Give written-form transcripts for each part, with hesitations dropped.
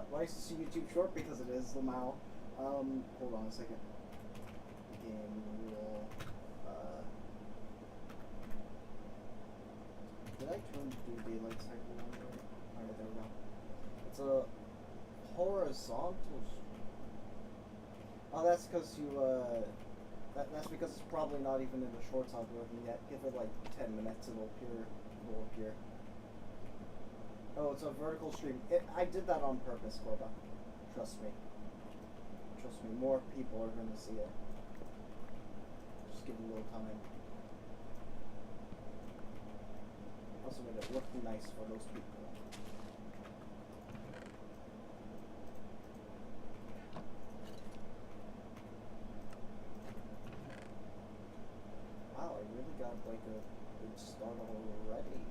Why is this a YouTube short? Because it is, Lamau. Hold on a second. Game rule. Did I turn to do daylight cycle on? Alright, there we go. It's a horizontal. Oh, that's because you, that's because it's probably not even in the shorts algorithm yet. Give it like 10 minutes, it'll appear. Oh, it's a vertical stream. I did that on purpose, Corba. Trust me. Trust me, more people are going to see it. Just give it a little time. Also made it look nice for those people. Wow, I really got like a good start already.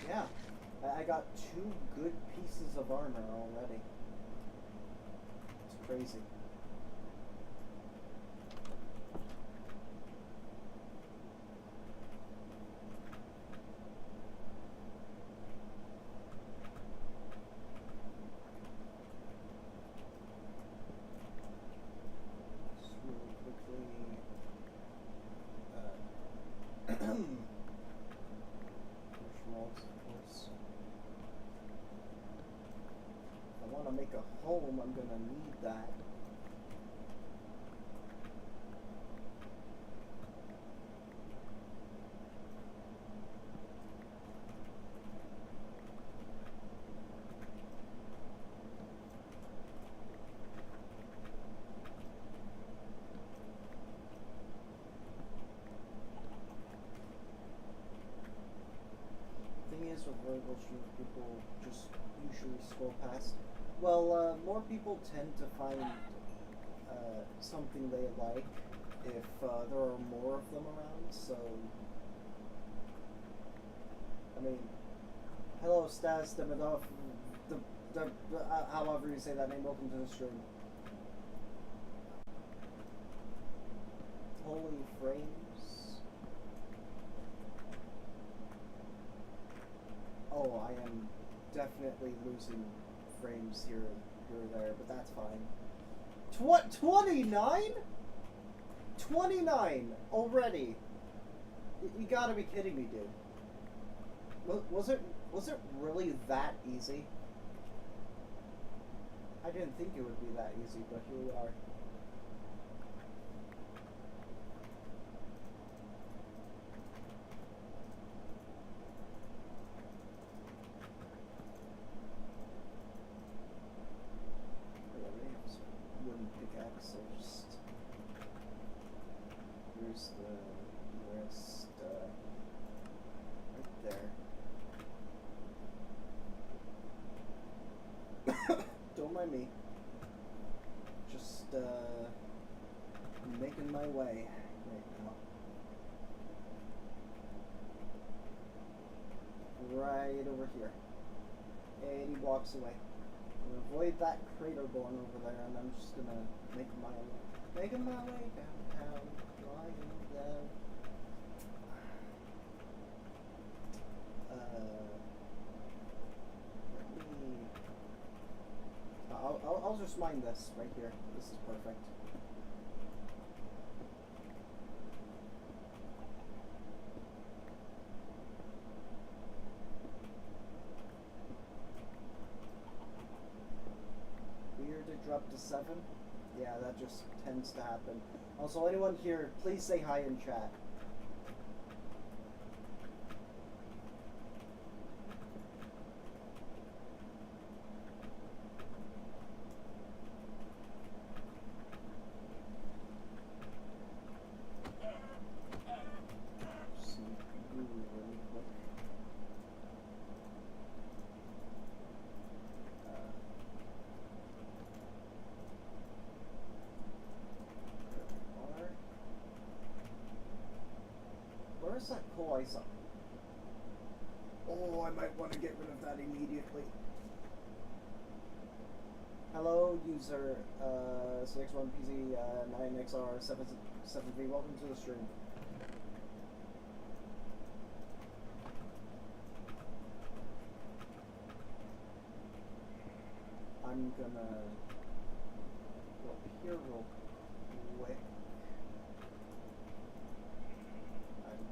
Yeah, I got 2 good pieces of armor already. It's crazy. Just really quickly. If I want to make a home, I'm gonna need that. Thing is, with vertical streams, people just usually scroll past. Well, more people tend to find something they like if there are more of them around, so... I mean, hello Stas Demidov, however you say that name, welcome to the stream. Holy frames. Oh, I am definitely losing frames here or there, but that's fine. 29? 29 already? You gotta be kidding me, dude. Was it really that easy? I didn't think it would be that easy, but here we are. Wooden pickaxe, so just here's the nearest right there. Don't mind me. Just making my way right now. Right over here. 80 blocks away. Avoid that crater going over there, and I'm just gonna making my way downtown, flying down. I'll just mine this right here. This is perfect. It dropped to 7. Yeah, that just tends to happen. Also, anyone here, please say hi in chat. Where's that coal ice up? Oh, I might want to get rid of that immediately. Hello? hello, user CX1PZ 9XR77V. Welcome to the stream. I'm gonna go up here real quick. I'm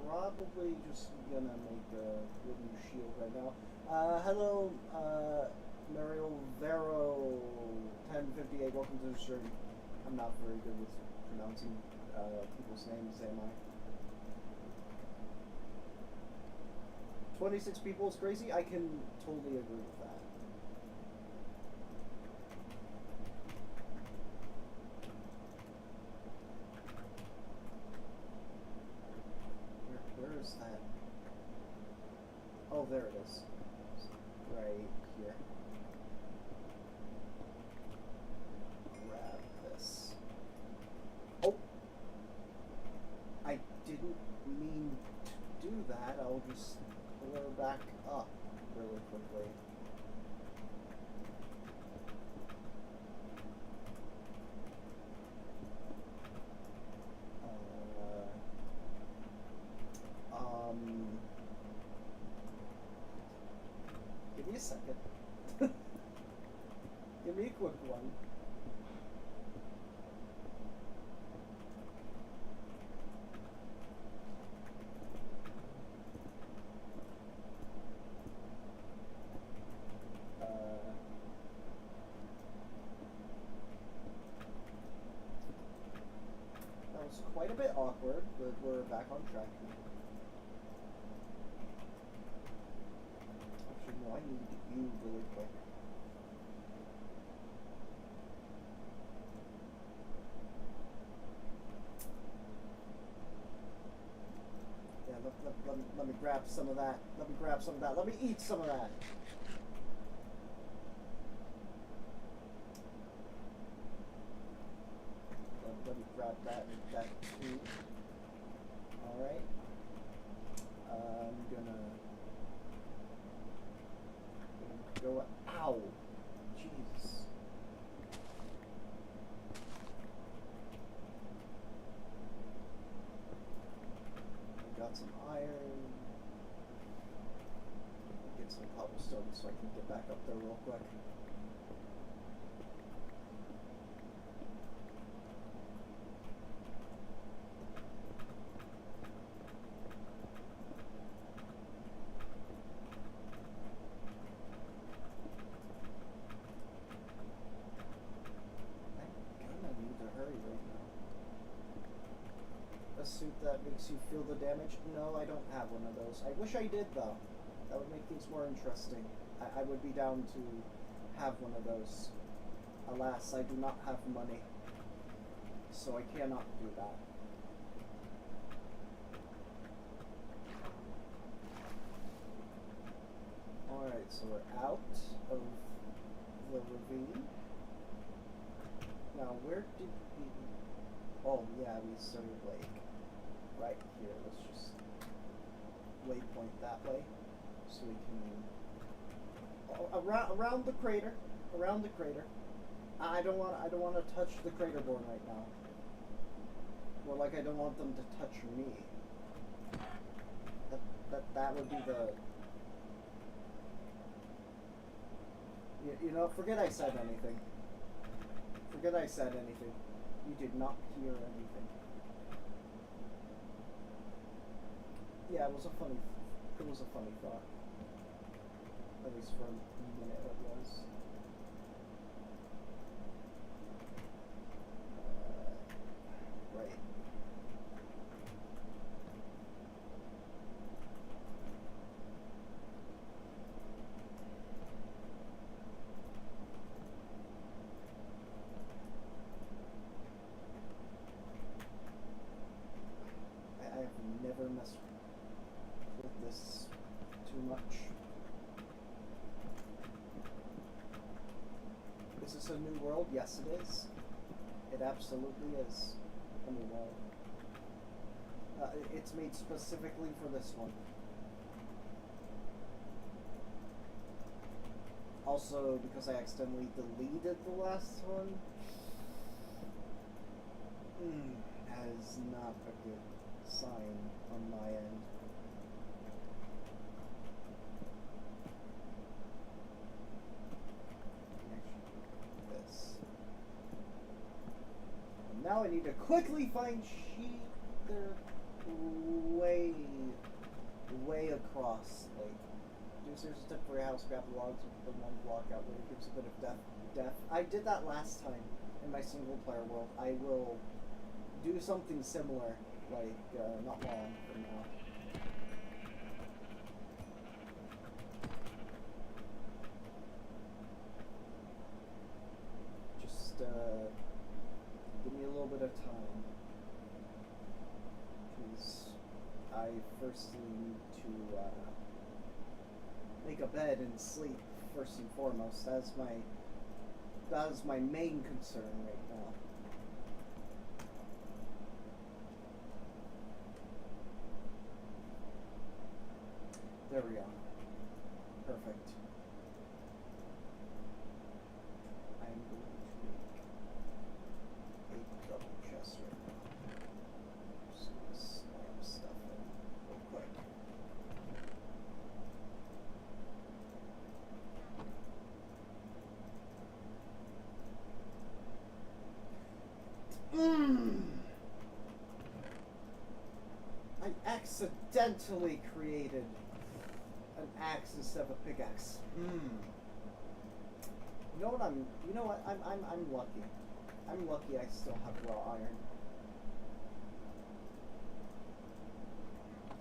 probably just gonna make a wooden shield right now. Hello, Mariel Vero 1058. Welcome to the stream. I'm not very good with pronouncing people's names, am I? 26 people is crazy. I can totally agree with that. Where is that? Oh, there it is. Right here. Grab this. Oh! I didn't mean to do that. I'll just pull her back up really quickly. Give me a second. Give me a quick one. That was quite a bit awkward, but we're back on track now. Actually, no, I need you really quick. Yeah, let me grab some of that. Let me grab some of that. Let me eat some of that. Let me grab that too. Alright. I'm gonna go. Ow! Jeez. I got some iron. Get some cobblestone so I can get back up there real quick. Suit that makes you feel the damage? No, I don't have one of those. I wish I did, though. That would make things more interesting. I would be down to have one of those. Alas, I do not have money, so I cannot do that. Alright, so we're out of the ravine. Now, where did we... Oh, yeah, we started, like, right here. Let's just waypoint that way, so we can around the crater, around the crater. I don't want to touch the crater born right now. More like I don't want them to touch me. That would be the. You know, forget I said anything. Forget I said anything. You did not hear anything. Yeah, it was a funny thought. At least for a minute it was. Right. I have never messed with this too much. Is this a new world? Yes, it is. It absolutely is a new world. It's made specifically for this one. Also, because I accidentally deleted the last one. That is not a good sign on my end. This. And now I need to quickly find sheep. They're way across. Like, there's a tip for your house, grab the logs and put them one block out where it gives a bit of depth. I did that last time in my single player world. I will do something similar, like, not long from now. Just, give me a little bit of time. Because I firstly need to, make a bed and sleep, first and foremost. That is my main concern right now. There we go. Perfect. I'm going to make a double chest right now. Just gonna slam stuff in real quick. I accidentally created an axe instead of a pickaxe. You know what? I'm lucky. I'm lucky I still have raw iron.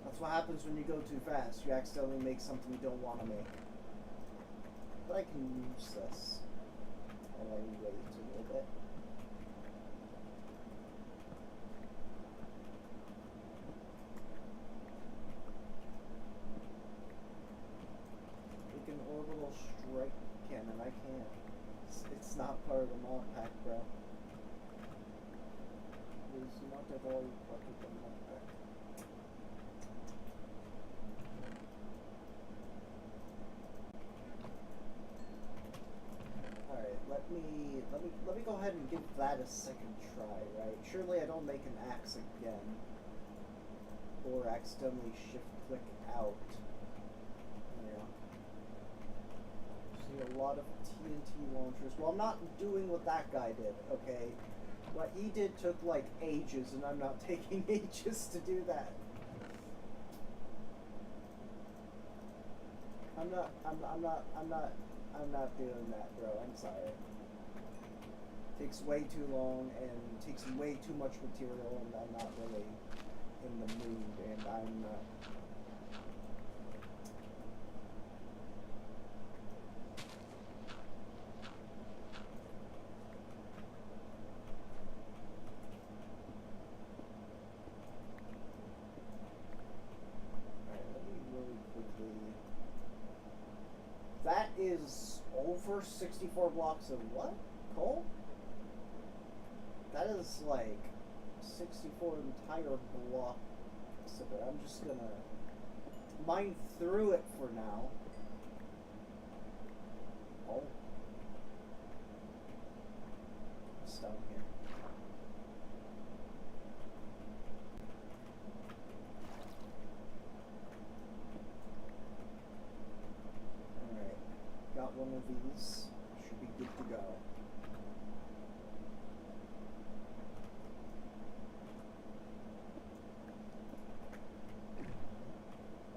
That's what happens when you go too fast. You accidentally make something you don't want to make. But I can use this while I wait a little bit. Make an orbital strike cannon. I can't. It's not part of the mod pack, bro. It's not at all part of the mod pack. Alright, let me go ahead and give that a second try, right? Surely I don't make an axe again. Or accidentally shift click out. Yeah. See a lot of TNT launchers. Well, I'm not doing what that guy did, okay? What he did took like ages, and I'm not taking ages to do that. I'm not doing that, bro. I'm sorry. Takes way too long and takes way too much material, and I'm not really in the mood, and I'm not. That is over 64 blocks of what? Coal? That is like 64 entire blocks of it. I'm just gonna mine through it for now. Oh. It's down here. Got one of these. Should be good to go.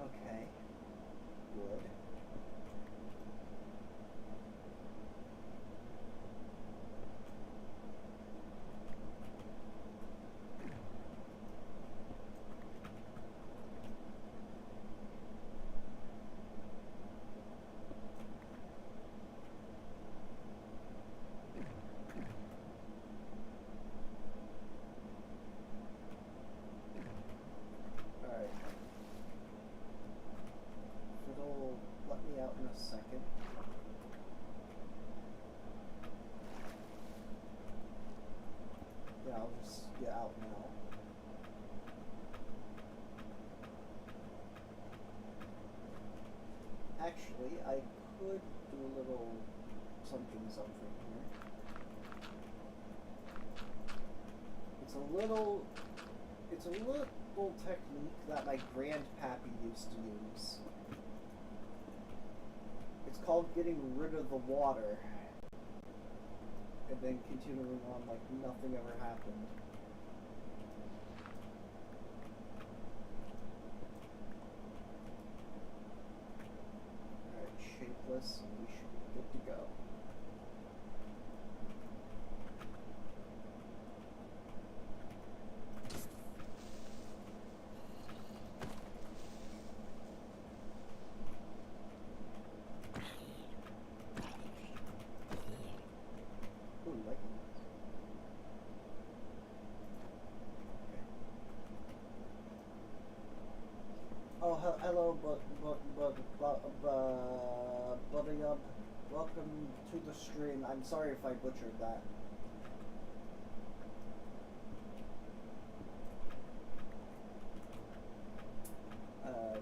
Okay. Good. In a second. Yeah, I'll just get out now. Actually, I could do a little something here. It's a little technique that my grandpappy used to use. It's called getting rid of the water and then continuing on like nothing ever happened. Alright, shapeless, and we should be good to go. Oh, hello, Buddy Up. Welcome to the stream. I'm sorry if I butchered that.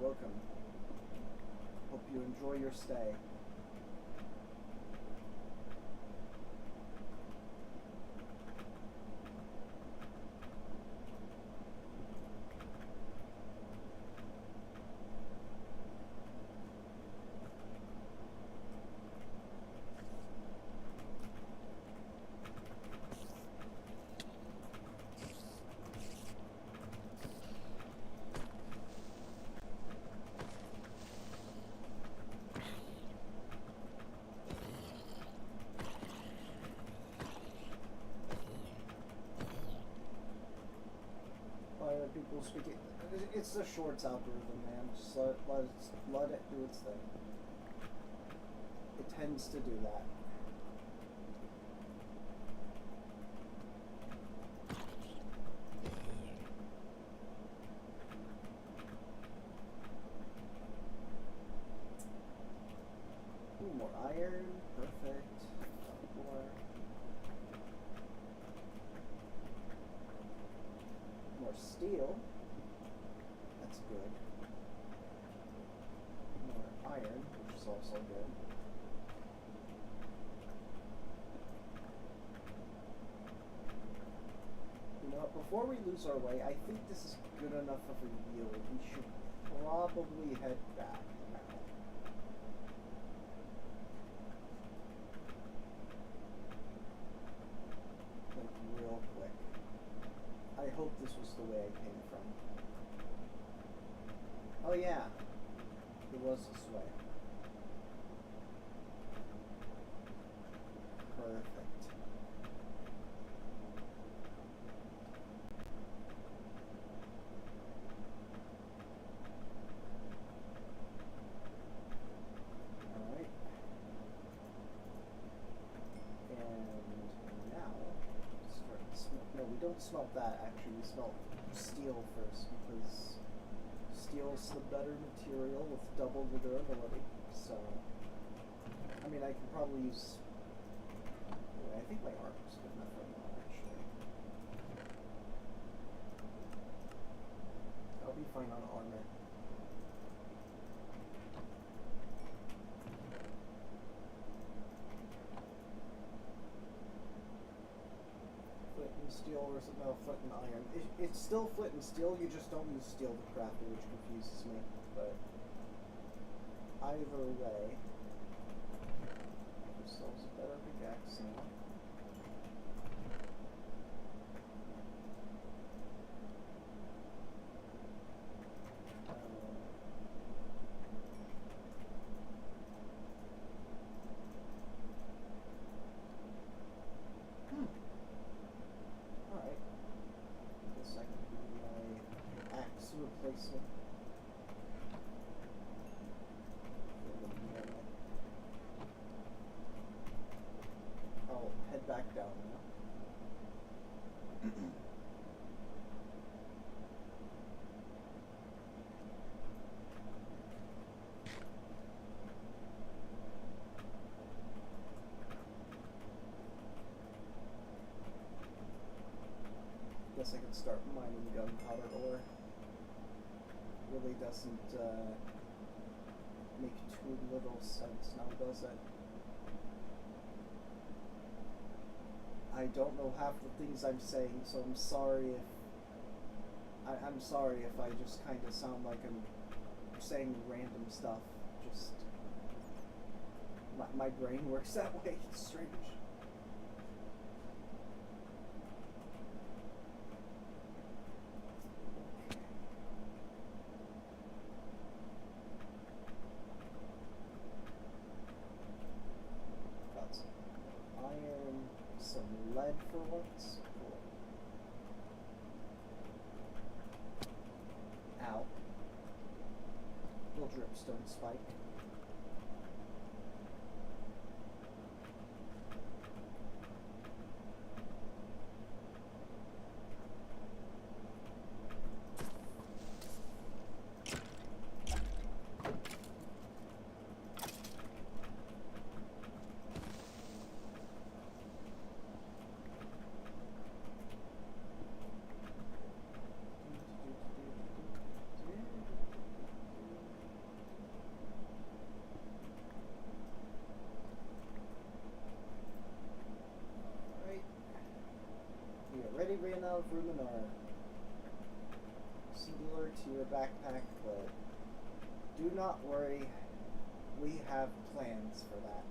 Welcome. Hope you enjoy your stay. People speaking. It's the shorts algorithm, man. Just let it do its thing. It tends to do that. Ooh, more iron. Perfect. More steel. That's good. More iron, which is also good. You know, before we lose our way, I think this is good enough of a yield. We should probably head back now. Like, real quick. I hope this was the way I came from. Oh yeah, it was this way. Perfect. Alright. And now, start to smelt. No, we don't smelt that actually, we smelt steel first because steel's the better material with double the durability. So, I mean, I can probably use. I think my armor's good enough right now, actually. I'll be fine on armor. Flint and steel versus flint and iron. It's still flint and steel, you just don't use steel to craft it, which confuses me. But either way, give ourselves a better pickaxe now. Alright. I guess I can do my axe replacement. I'll head back down now. Guess I could start mining gunpowder ore. Really doesn't make too little sense now, does it? I don't know half the things I'm saying, so I'm sorry if I'm sorry if I just kind of sound like I'm saying random stuff. Just my brain works that way. It's strange. Got some iron, some lead for once. Cool. Ow. Little dripstone spike. Ready, ran out of room in our singular to your backpack, but do not worry, we have plans for that.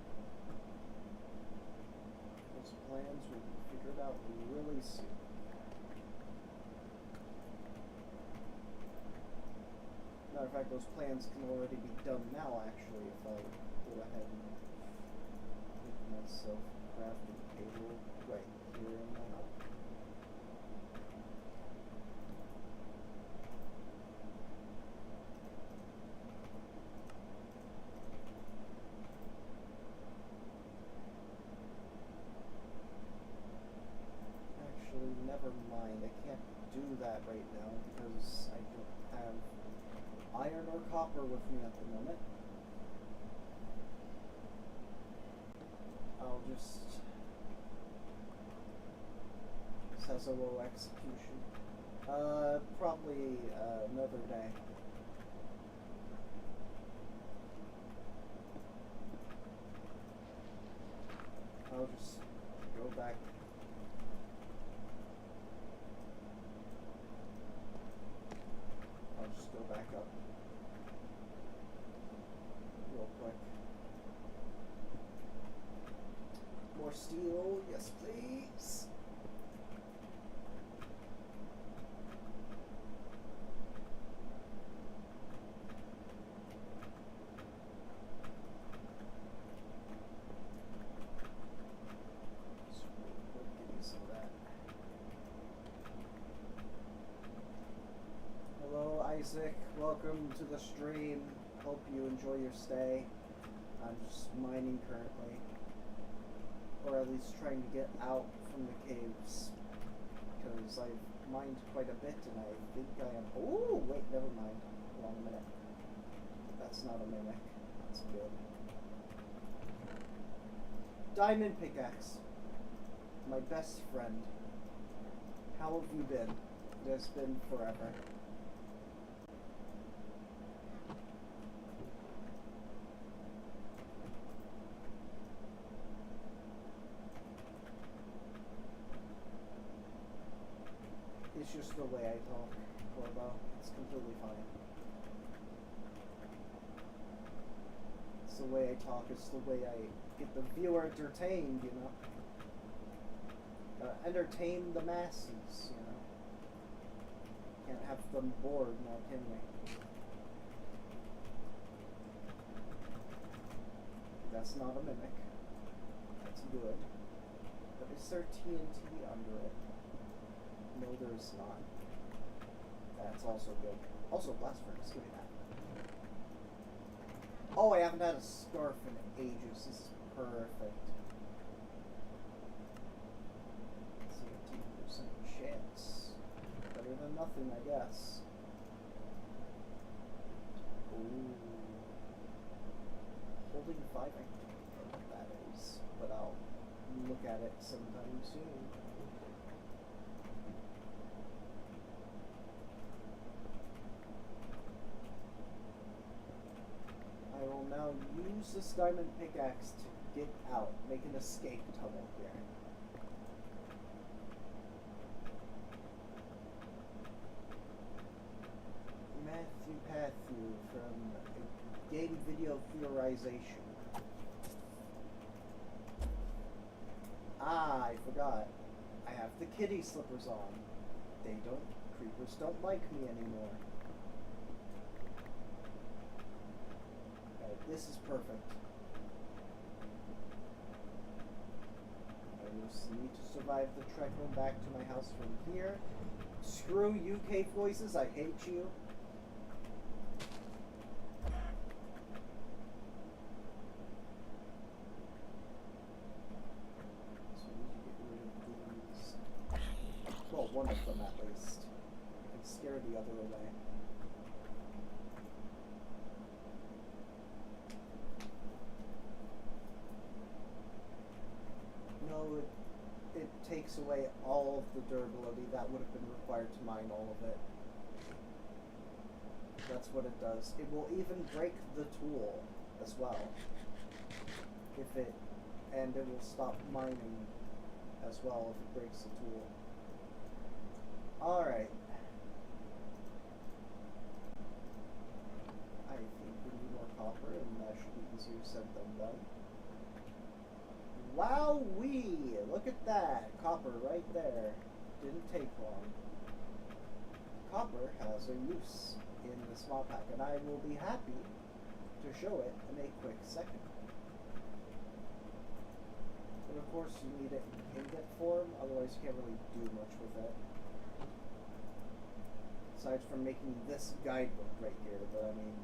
Those plans will be figured out really soon. Matter of fact, those plans can already be done now, actually, if I go ahead and make myself crafting table right here and now. Never mind, I can't do that right now because I don't have iron or copper with me at the moment. I'll just says a low execution. Probably another day. I'll just go back. I'll just go back up real quick. More steel, yes please. Isaac, welcome to the stream. Hope you enjoy your stay. I'm just mining currently, or at least trying to get out from the caves, because I've mined quite a bit and I think I am. Oh, wait, never mind. Hold on a minute. That's not a mimic. That's good. Diamond pickaxe. My best friend. How have you been? It has been forever. It's just the way I talk, Corbo. It's completely fine. It's the way I talk, it's the way I get the viewer entertained, you know? Entertain the masses, you know? Can't have them bored, now can we? That's not a mimic. That's good. But is there TNT under it? No, there's not. That's also good. Also, blast furnace. Give me that. Oh, I haven't had a scarf in ages. This is perfect. 17% chance. Better than nothing, I guess. Ooh. Holding 5, I don't know what that is, but I'll look at it sometime soon. I will now use this diamond pickaxe to get out, make an escape tunnel here. I forgot. I have the kitty slippers on. Creepers don't like me anymore. Right, this is perfect. I just need to survive the trek home back to my house from here. Screw you, cave voices, I hate you. So we need to get rid of these. Well, one of them at least. I can scare the other away. No, it takes away all of the durability that would have been required to mine all of it. That's what it does. It will even break the tool as well. And it will stop mining as well if it breaks the tool. Alright. I think we need more copper, and that should be easier said than done. Wowee! Look at that! Copper right there. Didn't take long. Copper has a use in this mod pack, and I will be happy to show it in a quick second. But of course you need it in ingot form, otherwise you can't really do much with it. Aside from making this guidebook right here, but I mean,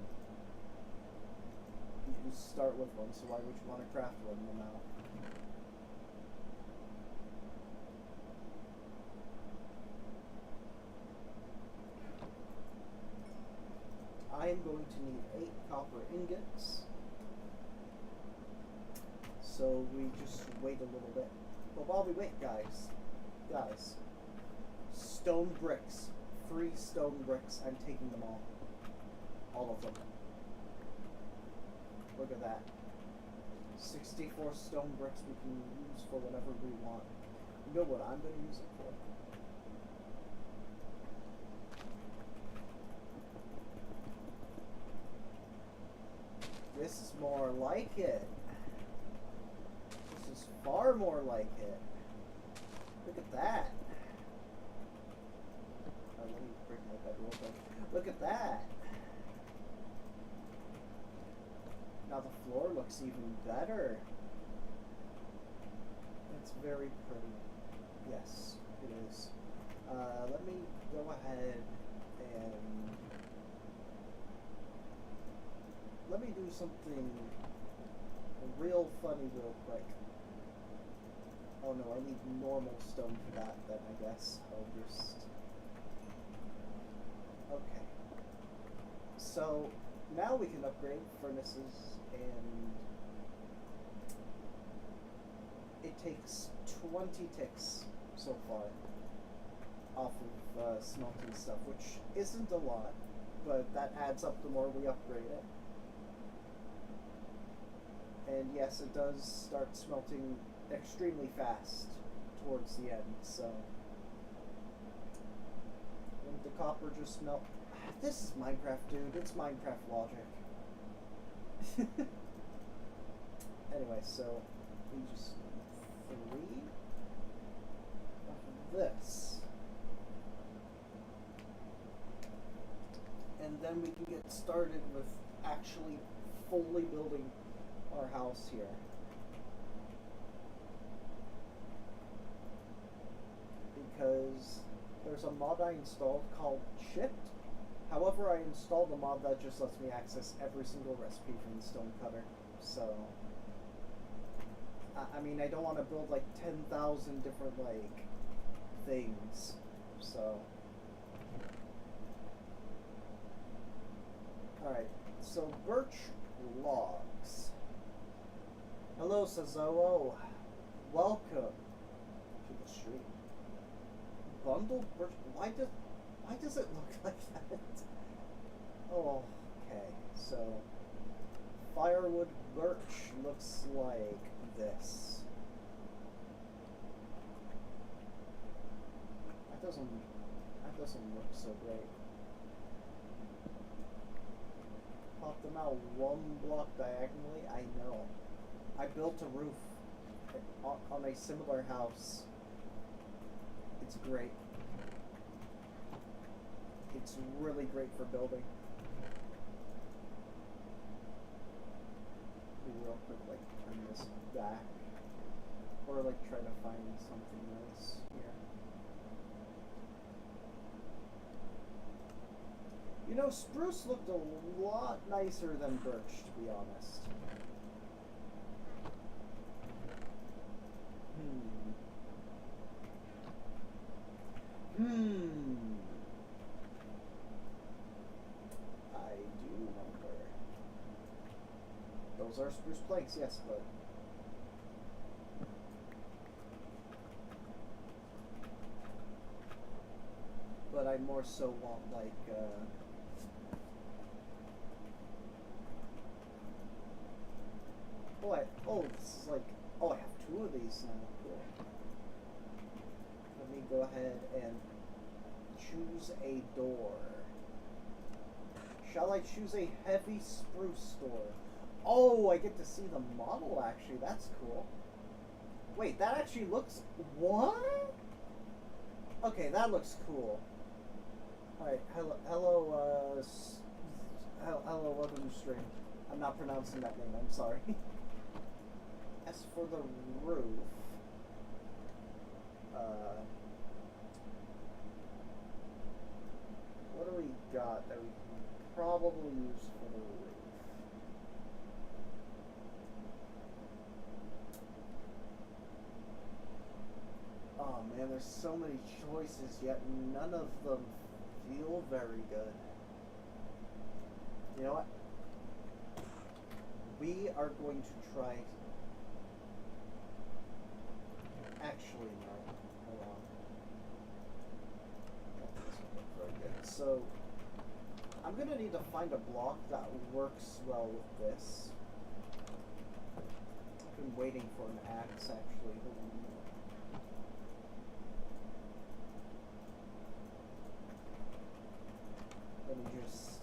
you start with one, so why would you want to craft one now? I am going to need 8 copper ingots. So we just wait a little bit. But while we wait, guys, stone bricks. 3 stone bricks. I'm taking them all. All of them. Look at that. 64 stone bricks we can use for whatever we want. You know what I'm going to use it for? This is more like it. This is far more like it. Look at that. Oh, let me break my bed real quick. Look at that. Now the floor looks even better. It's very pretty. Yes, it is. Let me go ahead and let me do something real funny real quick. Oh no, I need normal stone for that then, I guess. I'll just... Okay. So, now we can upgrade furnaces, and it takes 20 ticks so far off of smelting stuff, which isn't a lot, but that adds up the more we upgrade it. And yes, it does start smelting extremely fast towards the end, so... Wouldn't the copper just melt? This is Minecraft, dude. It's Minecraft logic. Anyway, so we just need 3 of this. And then we can get started with actually fully building our house here. Because there's a mod I installed called Chipped. However, I installed a mod that just lets me access every single recipe from the stone cutter. So, I mean, I don't want to build like 10,000 different like things. So, alright, so birch logs. Hello, Sazoo. Welcome to the stream. Bundled birch. Why does it look like that? Oh, okay. So firewood birch looks like this. That doesn't look so great. Pop them out 1 block diagonally. I know. I built a roof, on a similar house. It's great. It's really great for building. Real quick, like turn this back, or like try to find something nice here. You know, spruce looked a lot nicer than birch, to be honest. I do wonder. Those are spruce planks, yes, but I more so want like oh, this is like, oh, I have two of these now. Cool. Let me go ahead and choose a door. Shall I choose a heavy spruce door? Oh, I get to see the model actually. That's cool. Wait, that actually looks... What? Okay, that looks cool. Alright, hello, welcome to stream. I'm not pronouncing that name, I'm sorry. As for the roof, what do we got that we can probably use for the roof? Oh man, there's so many choices, yet none of them feel very good. You know what? We are going to try... Actually, no. Hold on. That doesn't look very good. So, I'm going to need to find a block that works well with this. I've been waiting for an axe, actually. Hold on. Let me just...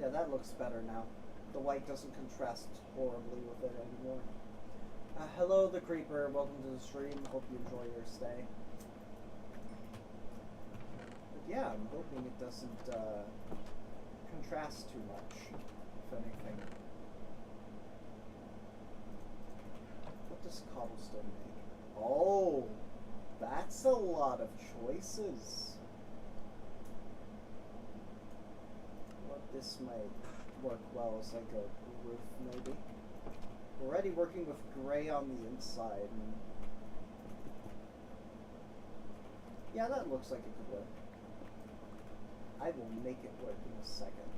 Yeah, that looks better now. The white doesn't contrast horribly with it anymore. Hello, the creeper. Welcome to the stream. Hope you enjoy your stay. But yeah, I'm hoping it doesn't contrast too much, if anything. What does cobblestone make? Oh, that's a lot of choices. This might work well as like a roof, maybe. We're already working with gray on the inside. And yeah, that looks like it could work. I will make it work in a second.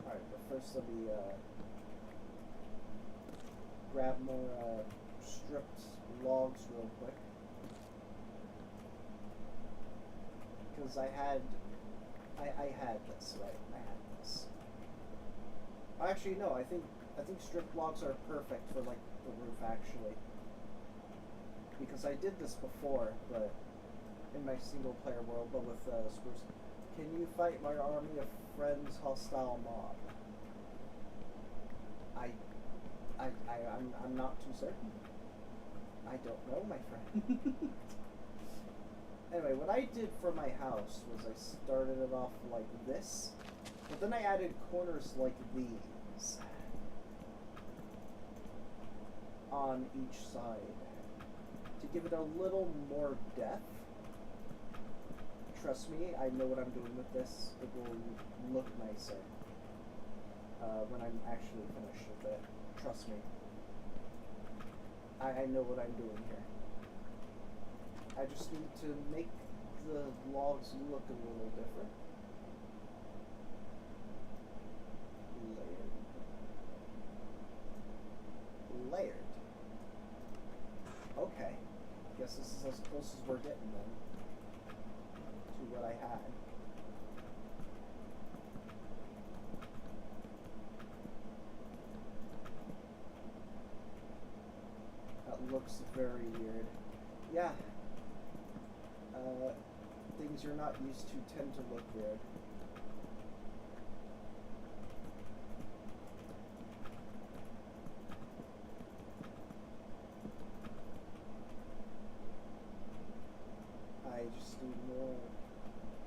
Alright, but first let me grab more stripped logs real quick. Because I had this, right? I had this. Actually, no. I think strip logs are perfect for like the roof, actually. Because I did this before, but in my single player world, but with spruce. Can you fight my army of friends hostile mob? I'm not too certain. I don't know, my friend. Anyway, what I did for my house was I started it off like this, but then I added corners like these on each side to give it a little more depth. Trust me, I know what I'm doing with this. It will look nicer when I'm actually finished with it. Trust me. I know what I'm doing here. I just need to make the logs look a little different. Layered. Okay. Guess this is as close as we're getting then to what I had. That looks very weird. Yeah. things you're not used to tend to look weird. I just need more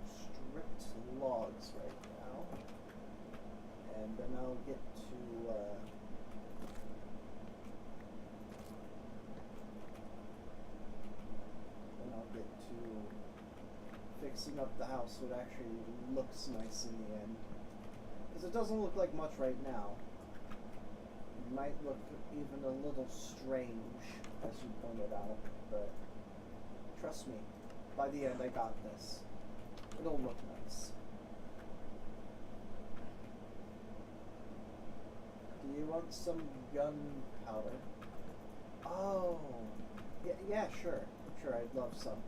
stripped logs right now. And then I'll get to, fixing up the house so it actually looks nice in the end. Because it doesn't look like much right now. It might look even a little strange, as you pointed out, but trust me, by the end I got this. It'll look nice. Do you want some gunpowder? Oh, yeah, sure, I'd love some.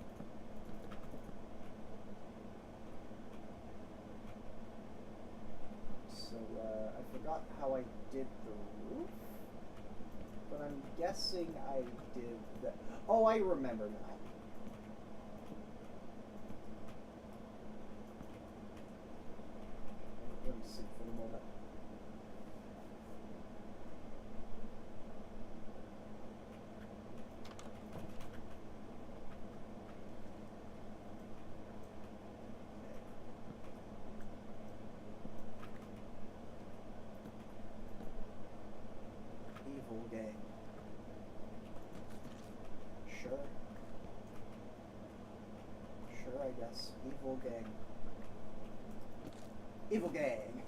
So, I forgot how I did the roof, but I'm guessing I did that. Oh, I remember now. Let me see for a moment. Evil gang. Sure, I guess. Evil gang. Evil gang!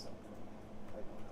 something. I don't know.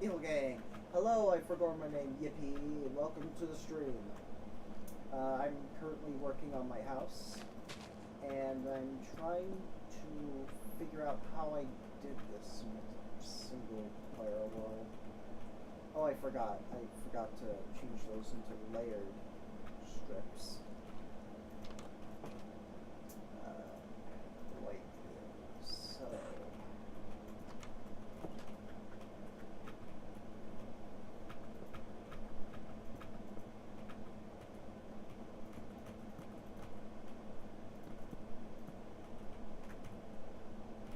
Evil gang. Hello, I forgot my name. Yippee. Welcome to the stream. I'm currently working on my house, and I'm trying to figure out how I did this in a single player world. Oh, I forgot. I forgot to change those into layered strips. Like so.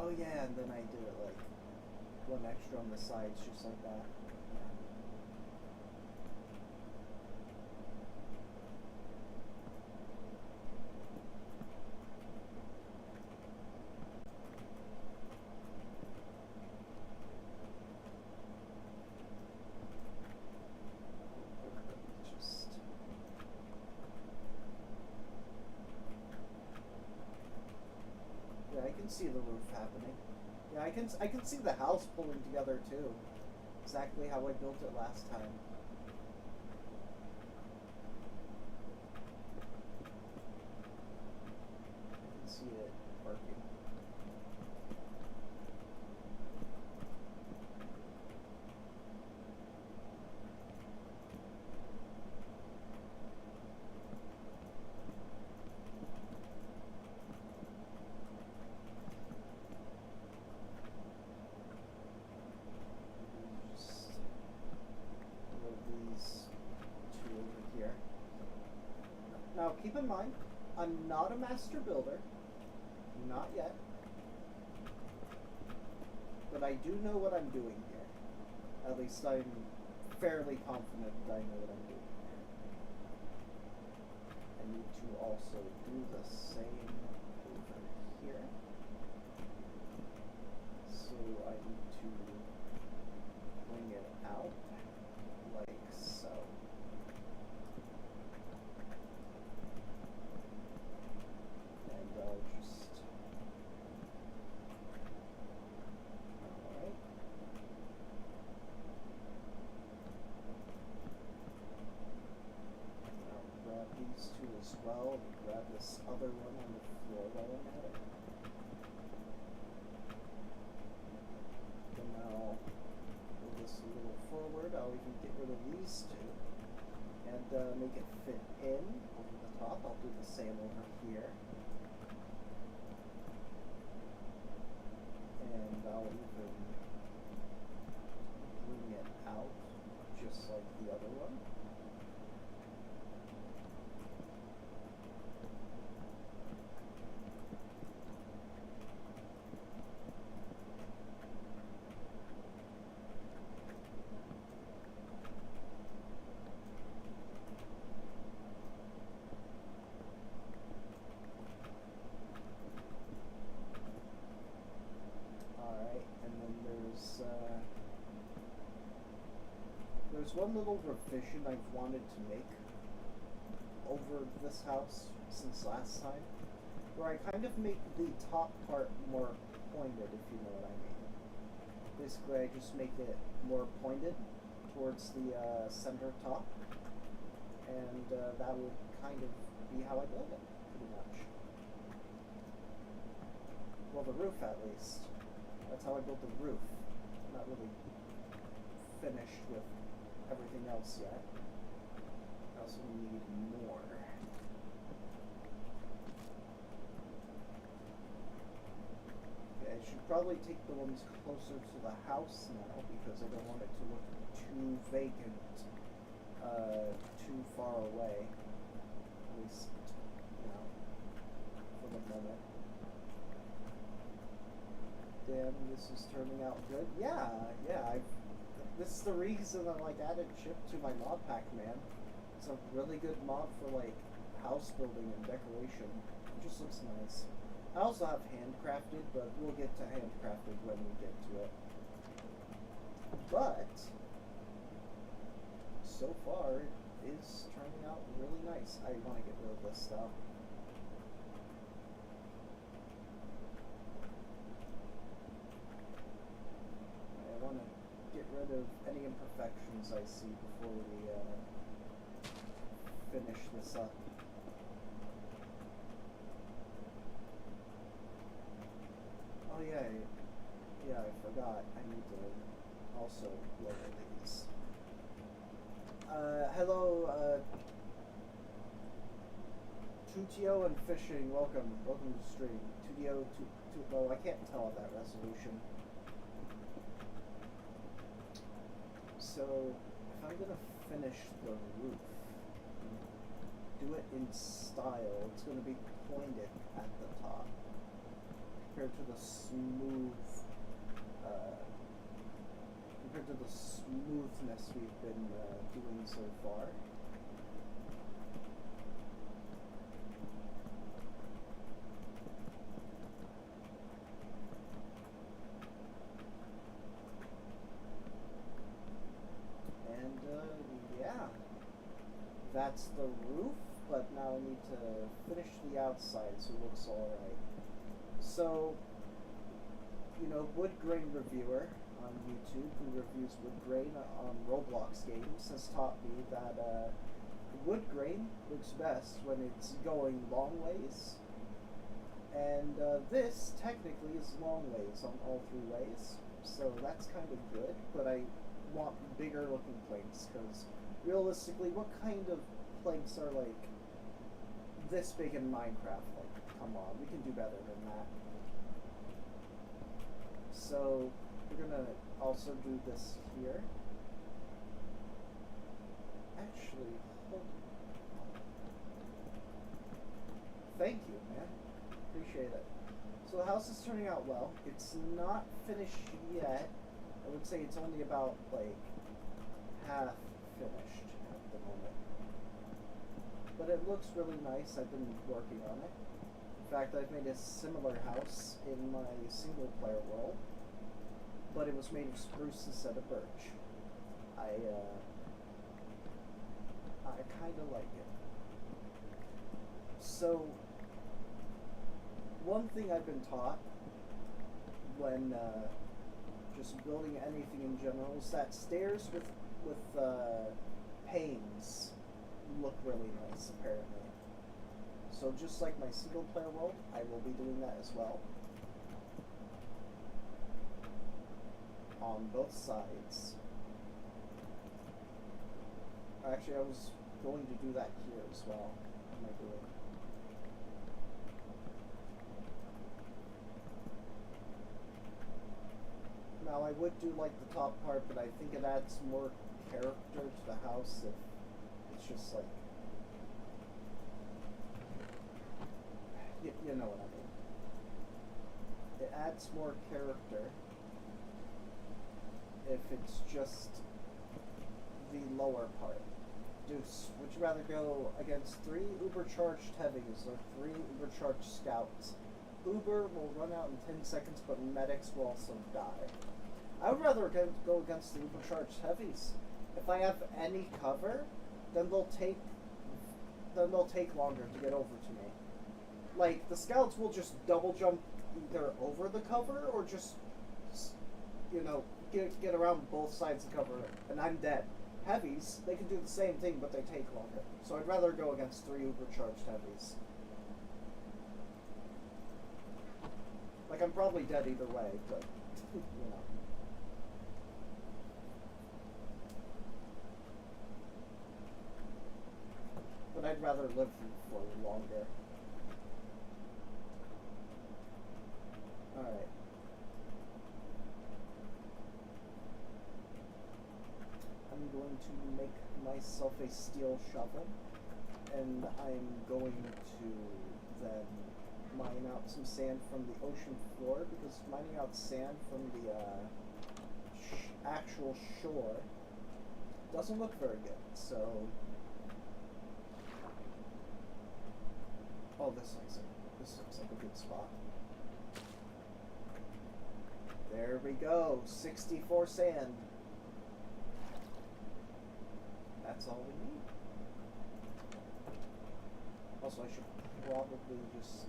Oh yeah, and then I did it like one extra on the sides, just like that. Yeah, I can see the roof happening. Yeah, I can see the house pulling together too. Exactly how I built it last time. I can see it working. Now, keep in mind, I'm not a master builder, not yet, but I do know what I'm doing here. At least I'm fairly confident that I know what I'm doing here. I need to also do the same over here. So I need to bring it out like so. And I'll just, alright. as well. Let me grab this other one on the floor while I'm at it. And now move this a little forward. I'll even get rid of these two and make it fit in over the top. I'll do the same over here. And I'll even bring it out just like the other one. There's one little revision I've wanted to make over this house since last time, where I kind of make the top part more pointed, if you know what I mean. Basically, I just make it more pointed towards the center top, and that would kind of be how I build it, pretty much. Well, the roof at least. That's how I built the roof. I'm not really finished with everything else yet. I also need more. Okay, I should probably take the ones closer to the house now because I don't want it to look too vacant, too far away. At least, you know, for the moment. Damn, this is turning out good. Yeah, this is the reason I added Chip to my mod pack, man. It's a really good mod for house building and decoration. It just looks nice. I also have handcrafted, but we'll get to handcrafted when we get to it. But so far it is turning out really nice. I want to get rid of this stuff. I want to get rid of any imperfections I see before we finish this up. Oh yeah, I forgot. I need to also lower these. Hello, Tutio and Fishing, welcome to the stream. Tutio, oh, I can't tell that resolution. So, if I'm gonna finish the roof, do it in style, it's gonna be pointed at the top, compared to the smoothness we've been doing so far. That's the roof, but now I need to finish the outside so it looks alright. So, you know, Wood Grain Reviewer on YouTube, who reviews wood grain on Roblox games, has taught me that wood grain looks best when it's going long ways. And this technically is long ways on all three ways, so that's kind of good, but I want bigger looking planks because realistically, what kind of planks are this big in Minecraft? Come on, we can do better than that. So we're gonna also do this here. Actually, hold on. Thank you, man. Appreciate it. So the house is turning out well. It's not finished yet. I would say it's only about half finished at the moment. But it looks really nice. I've been working on it. In fact, I've made a similar house in my single player world, but it was made of spruce instead of birch. I kind of like it. So, one thing I've been taught when just building anything in general is that stairs with panes look really nice, apparently. So just like my single player world, I will be doing that as well. On both sides. Actually, I was going to do that here as well. What am I doing? Now, I would do like the top part, but I think it adds more character to the house if it's just like... You know what I mean. It adds more character if it's just the lower part. Deuce, would you rather go against 3 uber-charged heavies or 3 uber-charged scouts? Uber will run out in 10 seconds, but medics will also die. I would rather go against the uber-charged heavies. If I have any cover, then they'll take longer to get over to me. Like, the scouts will just double jump either over the cover or just, you know, get around both sides of the cover, and I'm dead. Heavies, they can do the same thing, but they take longer. So I'd rather go against 3 uber-charged heavies. Like, I'm probably dead either way, but, you know. But I'd rather live for longer. Alright. I'm going to make myself a steel shovel, and I'm going to then mine out some sand from the ocean floor, because mining out sand from the actual shore doesn't look very good, so... Oh, this looks like a good spot. There we go, 64 sand. That's all we need. Also, I should probably just...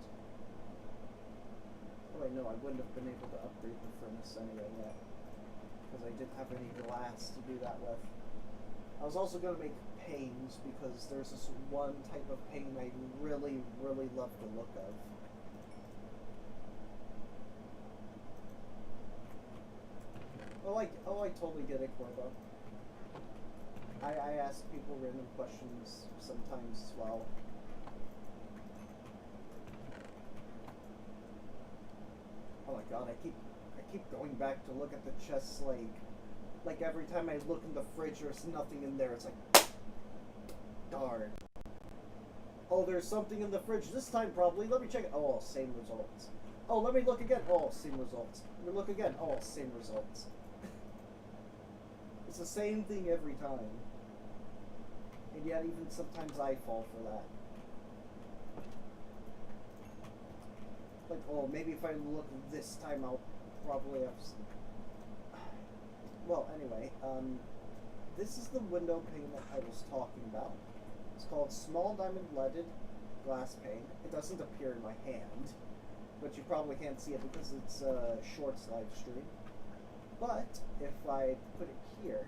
Oh wait, no, I wouldn't have been able to upgrade the furnace anyway yet, because I didn't have any glass to do that with. I was also going to make panes, because there's this one type of pane I really, really love the look of. Oh, I totally get it, Corbo. I ask people random questions sometimes as well. Oh my god, I keep going back to look at the chests, like every time I look in the fridge there's nothing in there, it's like, darn. Oh, there's something in the fridge this time probably, let me check it. Oh, same results. Oh, let me look again. Oh, same results. Let me look again. Oh, same results. It's the same thing every time. And yet even sometimes I fall for that. Like, oh, maybe if I look this time I'll probably have some... Well, anyway, this is the window pane that I was talking about. It's called Small Diamond Leaded Glass Pane. It doesn't appear in my hand, but you probably can't see it because it's a Shorts live stream. But if I put it here,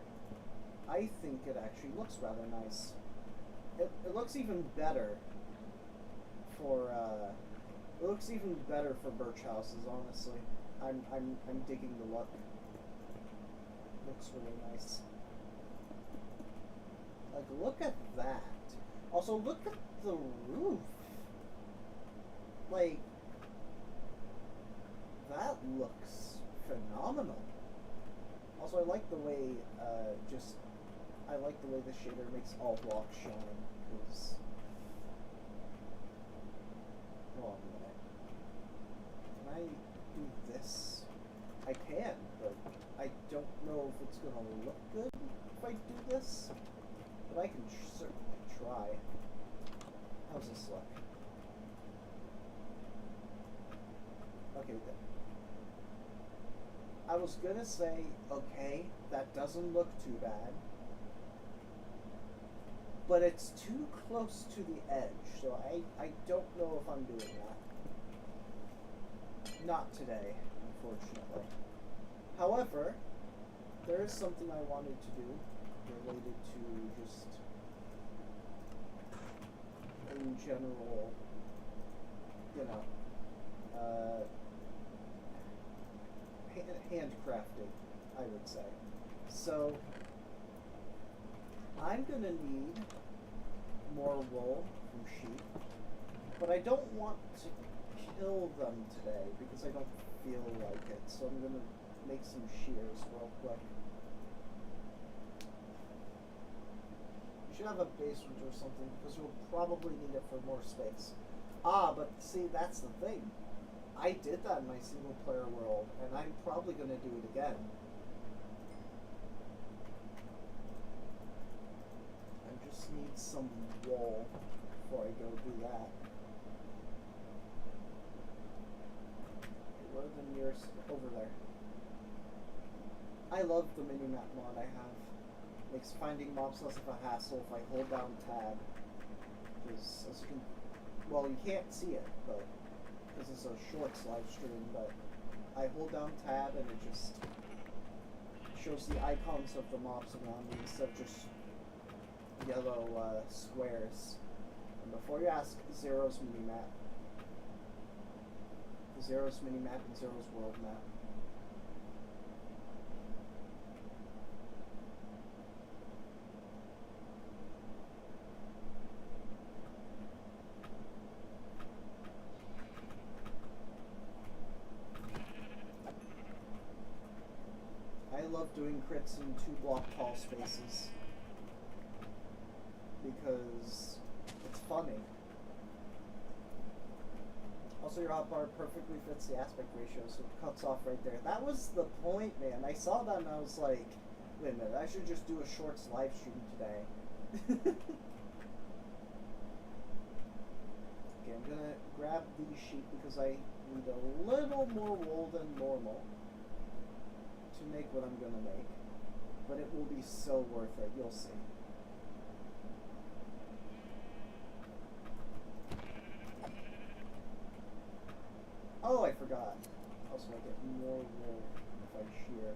I think it actually looks rather nice. It looks even better for birch houses. Honestly, I'm digging the look. Looks really nice. Like, look at that. Also, look at the roof. Like, that looks phenomenal. Also, I like the way, I like the way the shader makes all blocks shine, because... Hold on a minute. Can I do this? I can, but I don't know if it's gonna look good if I do this. But I can certainly try. How's this look? Okay, good. I was gonna say, okay, that doesn't look too bad. But it's too close to the edge, so I don't know if I'm doing that. Not today, unfortunately. However, there is something I wanted to do related to just in general you know, handcrafted, I would say. So I'm gonna need more wool from sheep, but I don't want to kill them today because I don't feel like it. So I'm gonna make some shears real quick. You should have a basement or something because you'll probably need it for more space. Ah, but see, that's the thing. I did that in my single player world, and I'm probably gonna do it again. I just need some wool before I go do that. Where are the nearest? Over there. I love the mini-map mod I have. Makes finding mobs less of a hassle if I hold down tab. Because as you can, well, you can't see it, but because it's a shorts live stream, but I hold down tab and it just shows the icons of the mobs around me instead of just yellow squares. And before you ask, Zero's mini-map. Zero's mini-map and Zero's world map. I love doing crits in 2-block tall spaces because it's funny. Also, your hotbar perfectly fits the aspect ratio, so it cuts off right there. That was the point, man. I saw that and I was like, wait a minute, I should just do a shorts live stream today. Okay, I'm gonna grab these sheep because I need a little more wool than normal to make what I'm gonna make. But it will be so worth it, you'll see. Oh, I forgot. Also, I get more wool if I shear.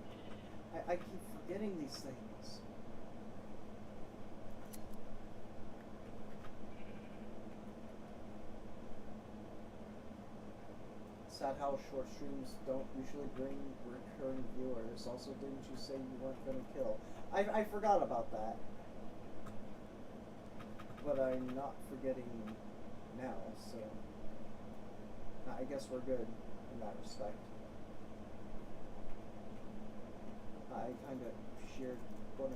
I keep forgetting these things. Sad how short streams don't usually bring recurring viewers. Also, didn't you say you weren't going to kill? I forgot about that. But I'm not forgetting now, so I guess we're good in that respect. I kind of sheared 1 or 2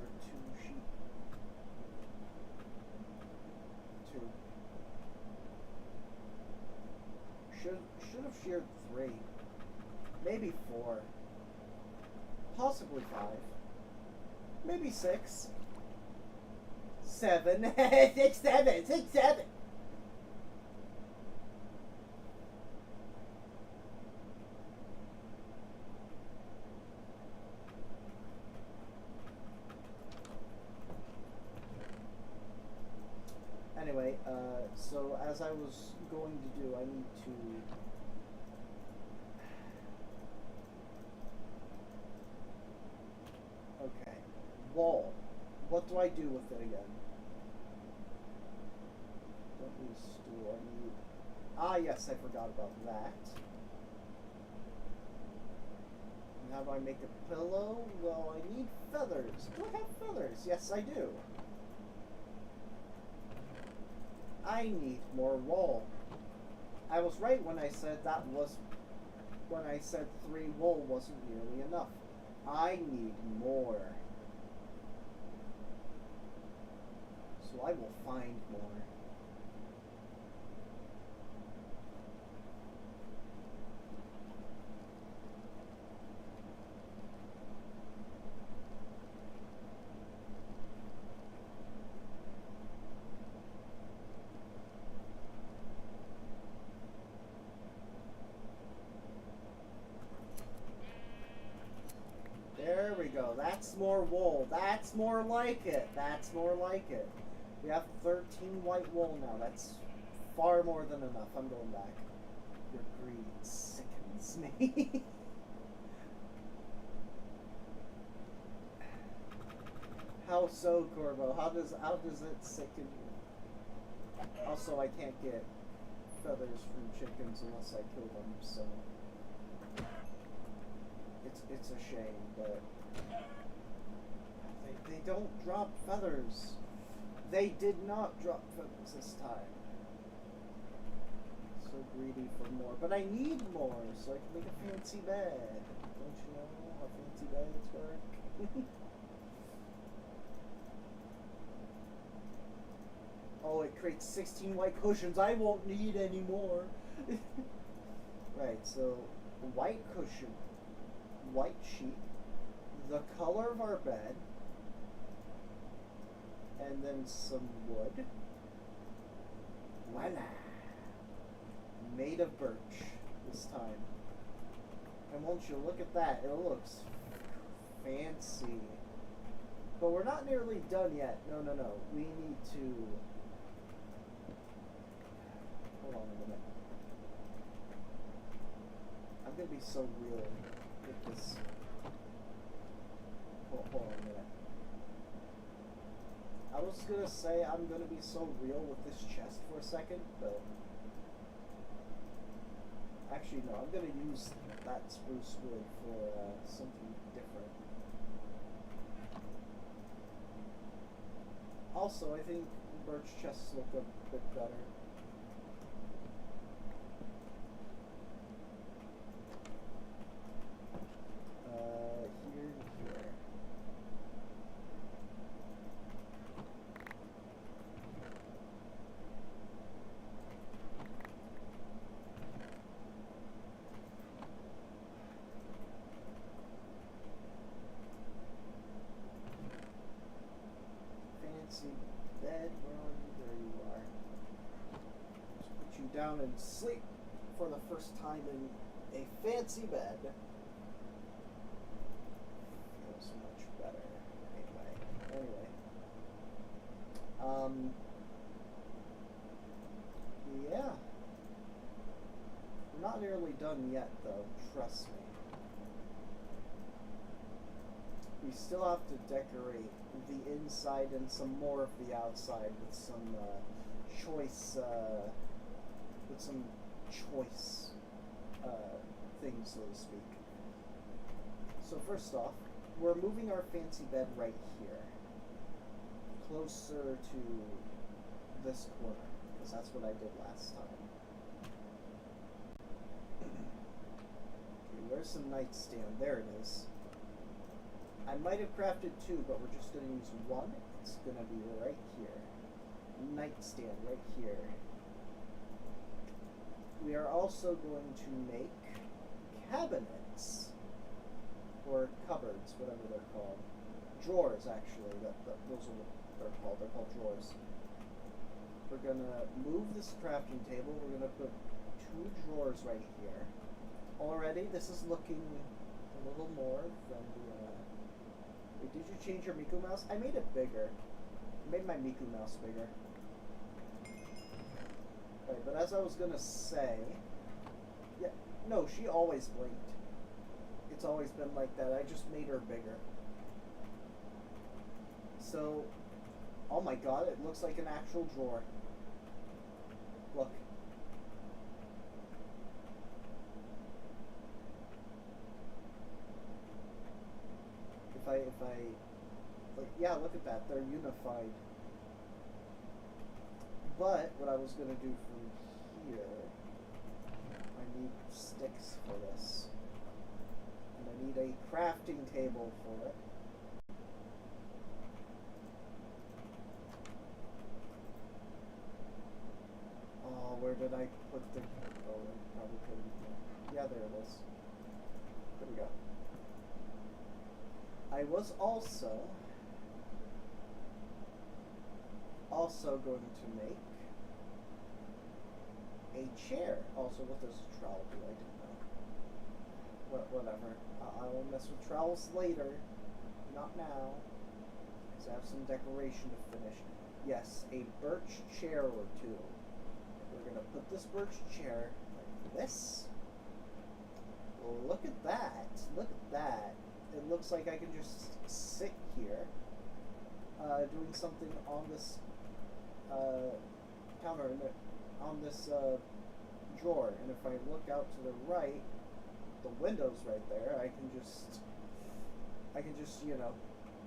sheep. 2. Should have sheared 3. Maybe 4. Possibly 5. Maybe 6. 7. 6, 7. 6, 7. Anyway, so as I was going to do, I need to okay, wall. What do I do with it again? Don't need a stool. I need. Ah, yes, I forgot about that. And how do I make a pillow? Well, I need feathers. Do I have feathers? Yes, I do. I need more wool. I was right when I said when I said 3 wool wasn't nearly enough. I need more. So I will find more. There we go. That's more wool. That's more like it. That's more like it. We have 13 white wool now. That's far more than enough. I'm going back. Your greed sickens me. How so, Corbo? How does it sicken you? Also, I can't get feathers from chickens unless I kill them, so it's a shame, but they don't drop feathers. They did not drop feathers this time. So greedy for more, but I need more so I can make a fancy bed. Don't you know how fancy beds work? Oh, it creates 16 white cushions. I won't need any more. Right, so white cushion, white sheet, the color of our bed, and then some wood. Voila! Made of birch this time. And won't you look at that? It looks fancy. But we're not nearly done yet. No. We need to... Hold on a minute. I'm going to be so real with this. Hold on a minute. I was going to say I'm going to be so real with this chest for a second, but... Actually, no, I'm going to use that spruce wood for something different. Also, I think birch chests look a bit better. Here. Fancy bed, where are you? There you are. Just put you down and sleep for the first time in a fancy bed. Feels much better. Anyway. Yeah. We're not nearly done yet, though. Trust me. We still have to decorate the inside and some more of the outside with some choice things, so to speak. So first off, we're moving our fancy bed right here, closer to this corner, because that's what I did last time. Okay, where's the nightstand? There it is. I might have crafted two, but we're just going to use one. It's going to be right here. Nightstand right here. We are also going to make cabinets, or cupboards, whatever they're called. Drawers, actually. Those are what they're called. They're called drawers. We're going to move this crafting table. We're going to put two drawers right here. Already, this is looking a little more than the... Wait, did you change your Miku Mouse? I made it bigger. I made my Miku Mouse bigger. Right, but as I was gonna say... Yeah, no, she always blinked. It's always been like that. I just made her bigger. So... Oh my god, it looks like an actual drawer. Look. If I, like, yeah, look at that, they're unified. But, what I was gonna do from here, I need sticks for this. And I need a crafting table for it. Oh, where did I put the, oh, I probably couldn't, yeah, there it is. There we go. I was also going to make a chair. Also, what does a trowel do? I didn't know. Whatever. I will mess with trowels later. Not now. Because I have some decoration to finish. Yes, a birch chair or two. We're going to put this birch chair like this. Look at that. Look at that. It looks like I can just sit here doing something on this counter, on this drawer, and if I look out to the right, the window's right there. I can just, you know,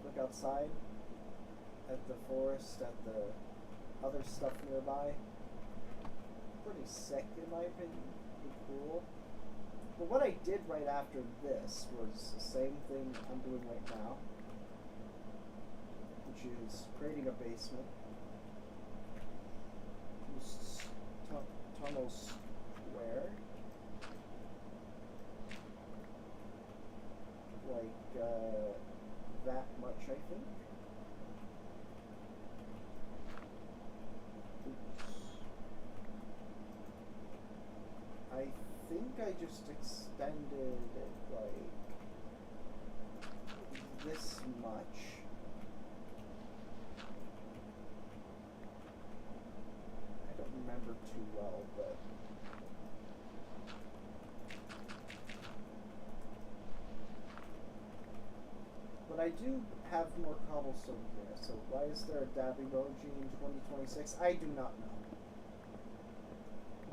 look outside at the forest, at the other stuff nearby. Pretty sick, in my opinion. Pretty cool. But what I did right after this was the same thing I'm doing right now, which is creating a basement. This tunnel square. Like, that much, I think. Oops. I think I just extended it, like, this much. I don't remember too well, but... But I do have more cobblestone here, so why is there a dab emoji in 2026? I do not know.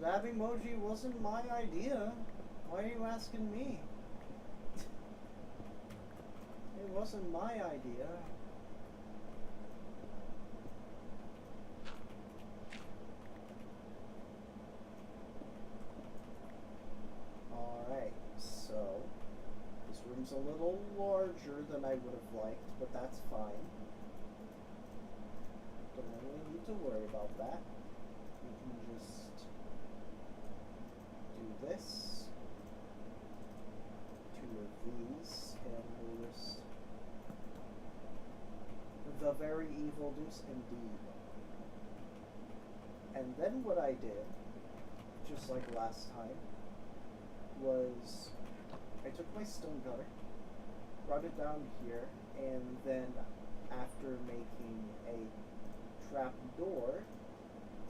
Dab emoji wasn't my idea. Why are you asking me? It wasn't my idea. Alright, so this room's a little larger than I would have liked, but that's fine. Don't really need to worry about that. We can just do this. Two of these, and we'll just... The very evil deuce indeed. And then what I did, just like last time, was I took my stone cutter, brought it down here, and then after making a trap door,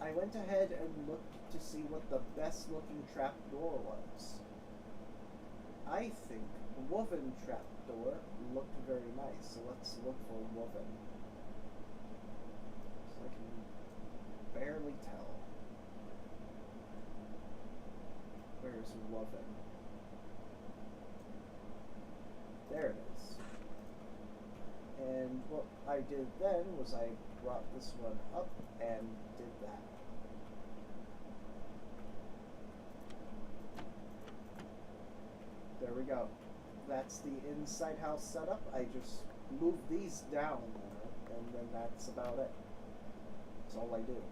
I went ahead and looked to see what the best looking trap door was. I think woven trap door looked very nice, so let's look for woven. So I can barely tell. Where's woven? There it is. And what I did then was I brought this one up and did that. There we go. That's the inside house setup. I just move these down there, and then that's about it. That's all I do.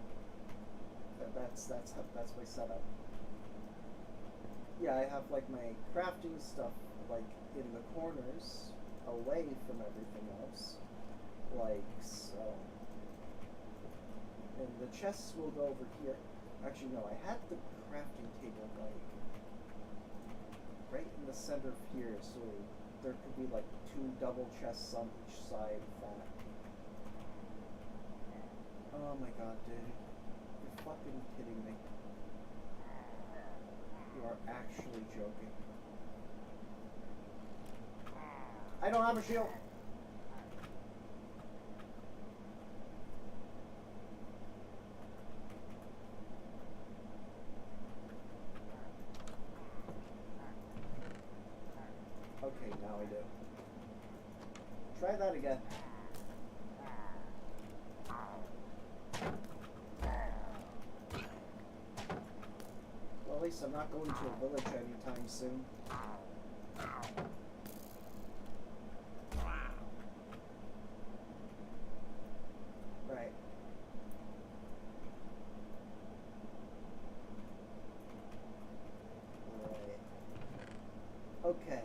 That's my setup. Yeah, I have like my crafting stuff like in the corners, away from everything else, like so. And the chests will go over here. Actually, no, I had the crafting table like right in the center of here, so there could be like 2 double chests on each side of that. Oh my god, dude. You're fucking kidding me. You are actually joking. I don't have a shield! Okay, now I do. Try that again. Well, at least I'm not going to a village anytime soon. Right. Right. Okay.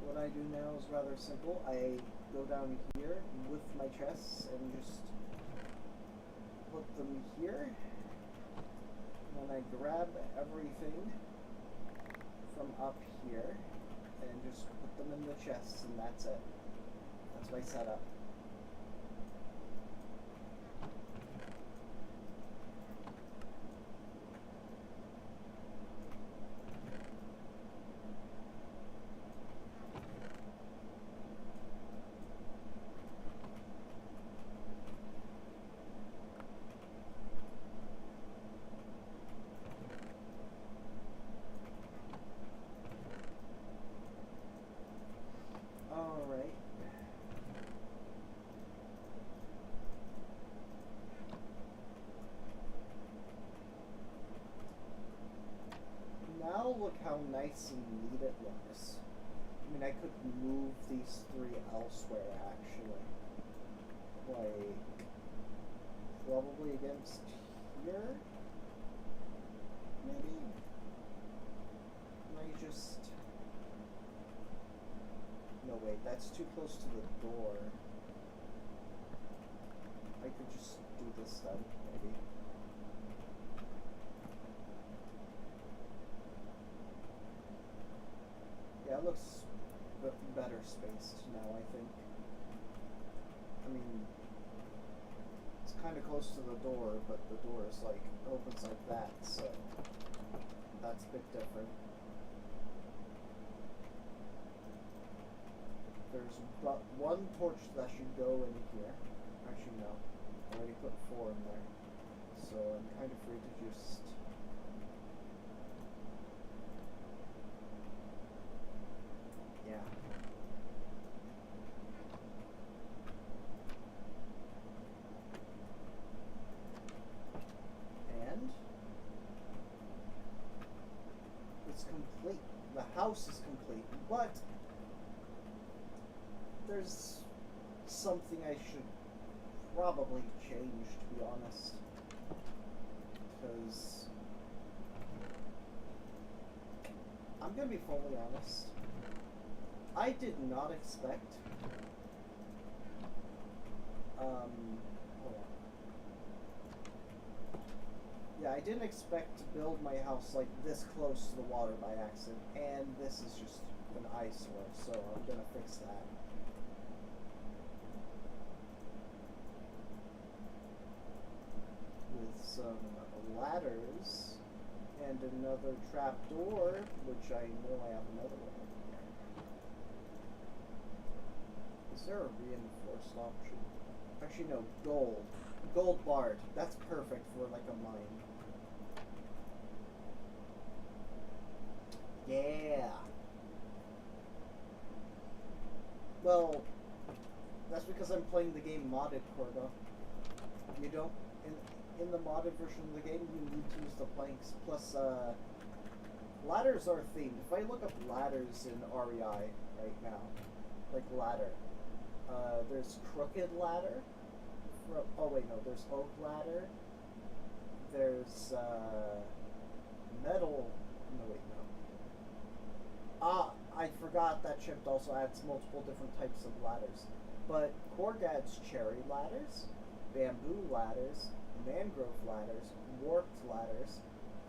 What I do now is rather simple. I go down here with my chests and just put them here. And then I grab everything from up here and just put them in the chests, and that's it. That's my setup. look how nice and neat it looks. I mean, I could move these three elsewhere, actually. Like, probably against here? Maybe? Can I just... No, wait, that's too close to the door. I could just do this then, maybe. Yeah, it looks better spaced now, I think. I mean, it's kind of close to the door, but the door is like, opens like that, so that's a bit different. There's but one torch that should go in here. Actually, no. I already put 4 in there. So I'm kind of free to just... Yeah. And it's complete. The house is complete, but there's something I should probably change, to be honest, because I'm gonna be fully honest. I did not expect. Hold on. Yeah, I didn't expect to build my house like this close to the water by accident, and this is just an eyesore, so I'm gonna fix that. With some ladders and another trap door, which I know I have another one over here. Is there a reinforced option? Actually, no, gold. Gold barred. That's perfect for like a mine. Yeah. Well, that's because I'm playing the game modded, Cordo. You don't... In the modded version of the game, you need to use the planks. Plus, ladders are themed. If I look up ladders in REI right now, like ladder, there's crooked ladder. Oh wait, no, there's oak ladder. There's metal. No wait, no. Ah, I forgot that Chipped also adds multiple different types of ladders. But Korgad's cherry ladders, bamboo ladders, mangrove ladders, warped ladders,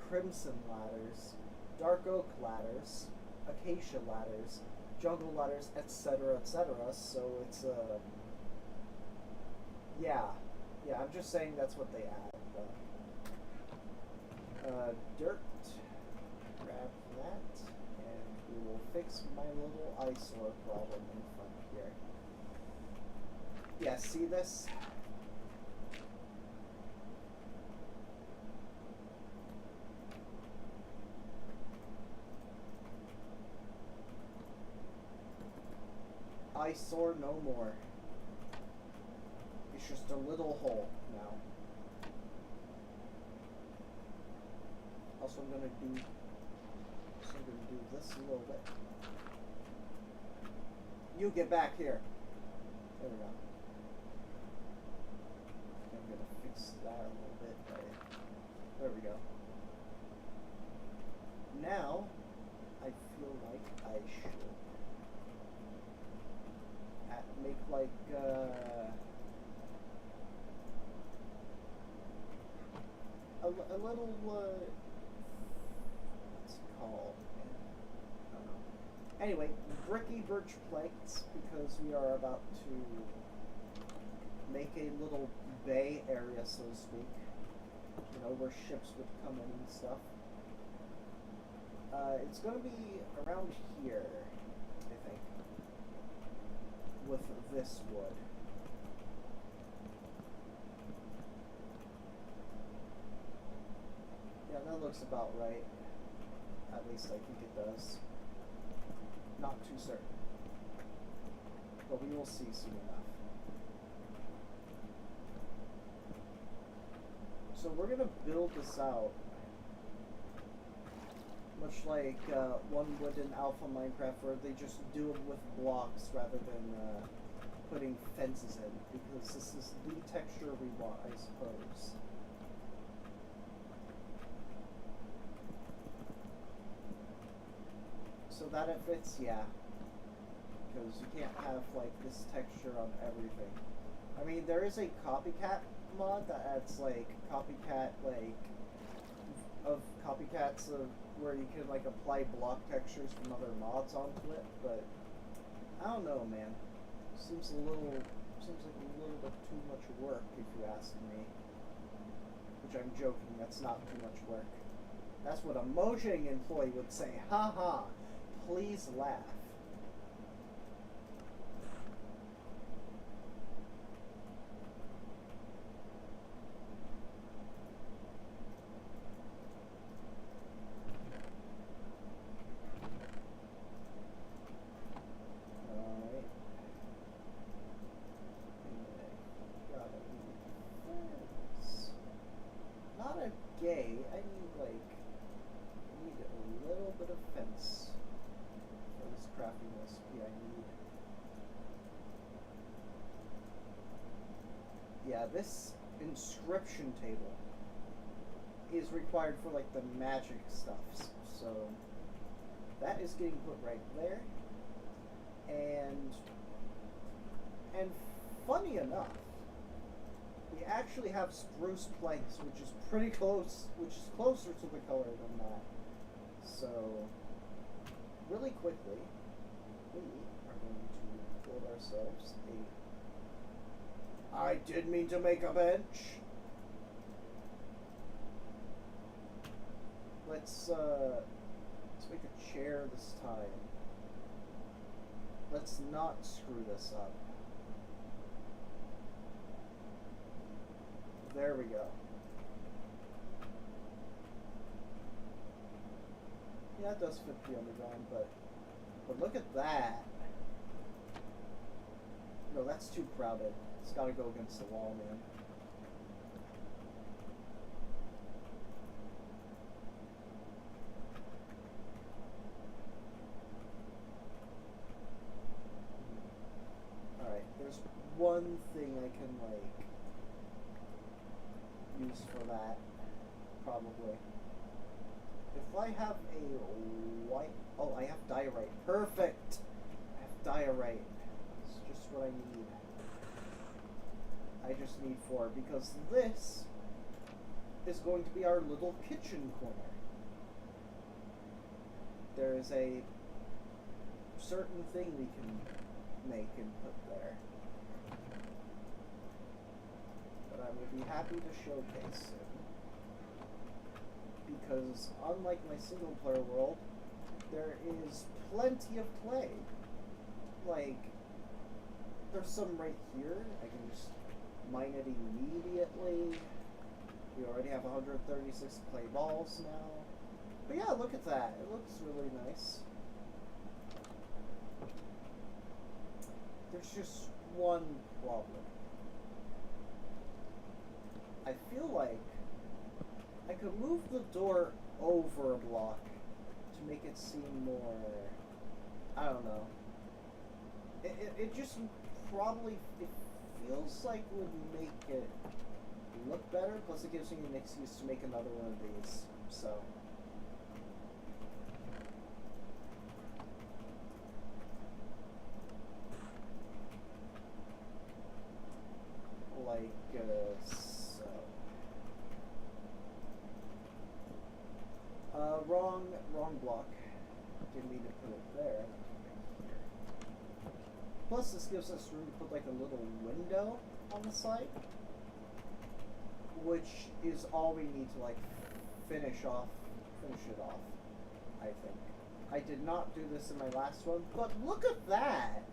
crimson ladders, dark oak ladders, acacia ladders, jungle ladders, etc., etc. So it's yeah, I'm just saying that's what they add. Dirt, grab that, and we will fix my little eyesore problem in front here. Yeah, see this? Eyesore no more. It's just a little hole now. Also, I'm gonna do this a little bit. You get back here. There we go. I'm gonna fix that a little bit. Right? There we go. Now, I feel like I should make like a little what's it called? I don't know. Anyway, bricky birch planks, because we are about to make a little bay area, so to speak. You know, where ships would come in and stuff. It's going to be around here, I think, with this wood. Yeah, that looks about right. At least I think it does. Not too certain. But we will see soon enough. So we're going to build this out. Much like one would in Alpha Minecraft, where they just do it with blocks rather than putting fences in, because this is the texture we want, I suppose. So that it fits, yeah. Because you can't have like this texture on everything. I mean, there is a copycat mod that adds like copycat of copycats of where you can like apply block textures from other mods onto it, but I don't know, man. Seems like a little bit too much work if you ask me. Which I'm joking, that's not too much work. That's what a Mojang employee would say. Ha ha. Please laugh. Yeah, this inscription table is required for like the magic stuff, so that is getting put right there. And funny enough, we actually have spruce planks, which is pretty close, which is closer to the color than that. So really quickly, we are going to build ourselves a... I did mean to make a bench. Let's make a chair this time. Let's not screw this up. There we go. Yeah, it does fit the underground, but look at that. No, that's too crowded. It's gotta go against the wall, man. Alright, there's one thing I can, like, use for that, probably. If I have a white... Oh, I have diorite. Perfect! I have diorite. It's just what I need. I just need 4, because this is going to be our little kitchen corner. There is a certain thing we can make and put there that I would be happy to showcase soon. Because unlike my single player world, there is plenty of clay. Like, there's some right here. I can just mine it immediately. We already have 136 clay balls now. But yeah, look at that. It looks really nice. There's just one problem. I feel like I could move the door over a block to make it seem more... I don't know. It just probably... It feels like it would make it look better, plus it gives me an excuse to make another one of these, so. Like, so. Wrong block. Didn't mean to put it there. Plus, this gives us room to put like a little window on the side, which is all we need to like finish it off, I think. I did not do this in my last one, but look at that!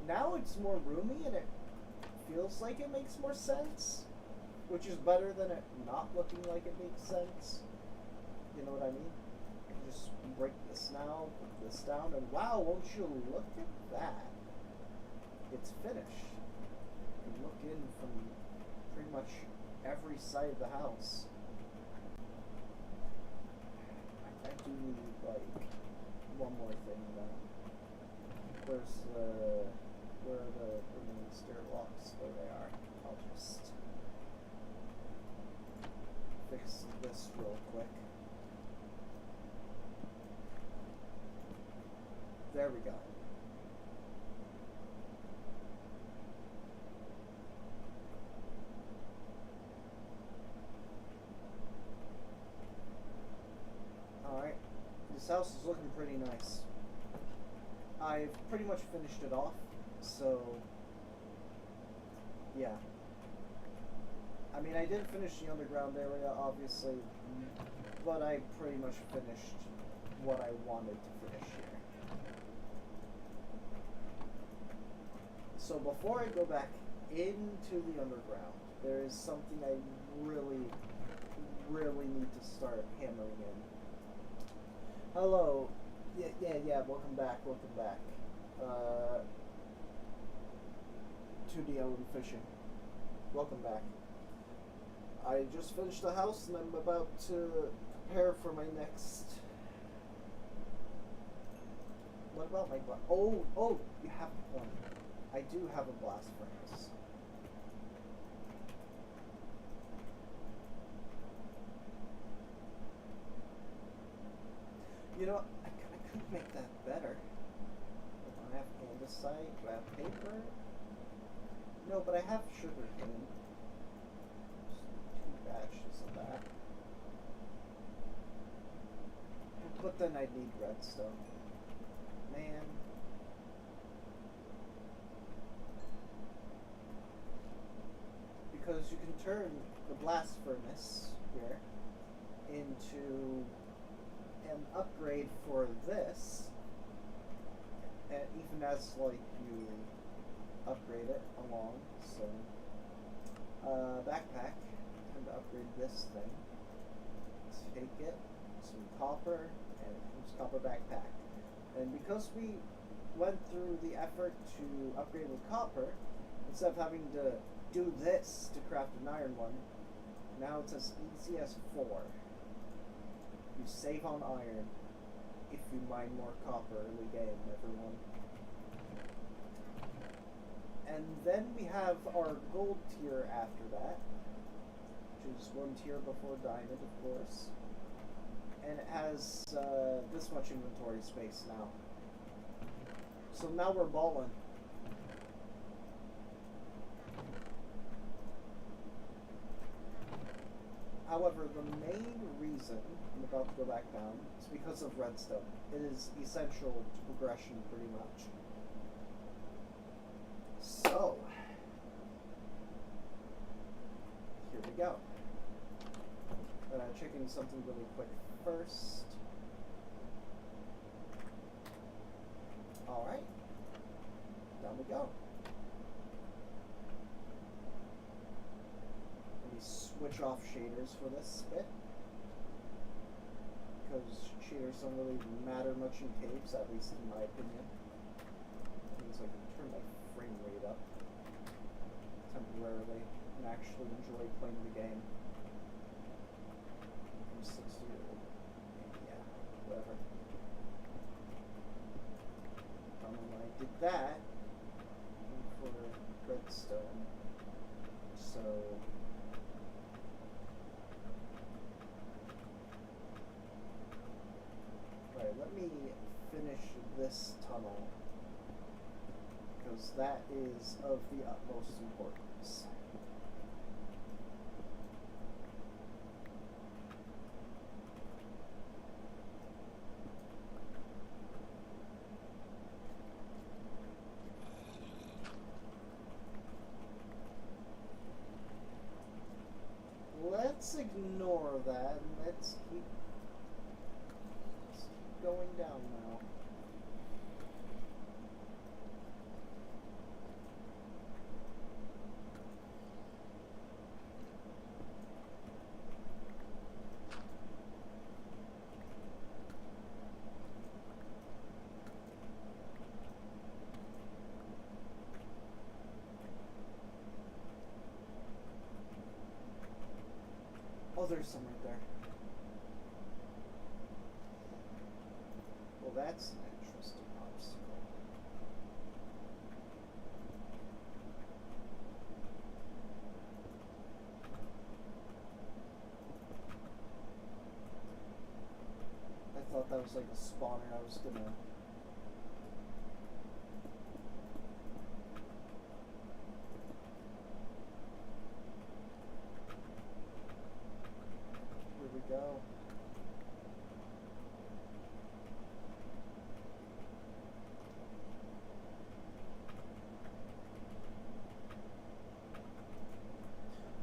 Now it's more roomy and it feels like it makes more sense, which is better than it not looking like it makes sense. You know what I mean? I can just break this now, put this down, and wow, won't you look at that? It's finished. You can look in from pretty much every side of the house. I do need, like, one more thing, though. Where are the remaining stair locks? There they are. I'll just fix this real quick. There we go. Alright. This house is looking pretty nice. I've pretty much finished it off, so yeah. I mean, I didn't finish the underground area, obviously, but I pretty much finished what I wanted to finish here. So before I go back into the underground, there is something I really, really need to start hammering in. Hello. Yeah, welcome back. To the Ellen Fishing. Welcome back. I just finished the house and I'm about to prepare for my next... What about my blast? Oh, you have a point. I do have a blast furnace. You know, I could make that better. I have andesite, do I have paper? No, but I have sugar cane. Just 2 batches of that. But then I'd need redstone. Man. Because you can turn the blast furnace here into an upgrade for this, and even as like you upgrade it along. So backpack, time to upgrade this thing. Take it, some copper, and it comes copper backpack. And because we went through the effort to upgrade with copper, instead of having to do this to craft an iron one, now it's as easy as 4. You save on iron if you mine more copper early game, everyone. And then we have our gold tier after that, which is 1 tier before diamond, of course. And it has this much inventory space now. So now we're balling. However, the main reason I'm about to go back down is because of redstone. It is essential to progression pretty much. So, here we go. Checking something really quick first. Alright. Down we go. Switch off shaders for this bit, because shaders don't really matter much in caves, at least in my opinion. It means I can turn my frame rate up temporarily and actually enjoy playing the game. From 60 to, yeah, whatever. When I did that for redstone, so let me finish this tunnel, because that is of the utmost importance. Let's ignore that and let's keep going down now. Oh, there's some right there. that's an interesting obstacle. I thought that was like a spawner. I was gonna... Here we go.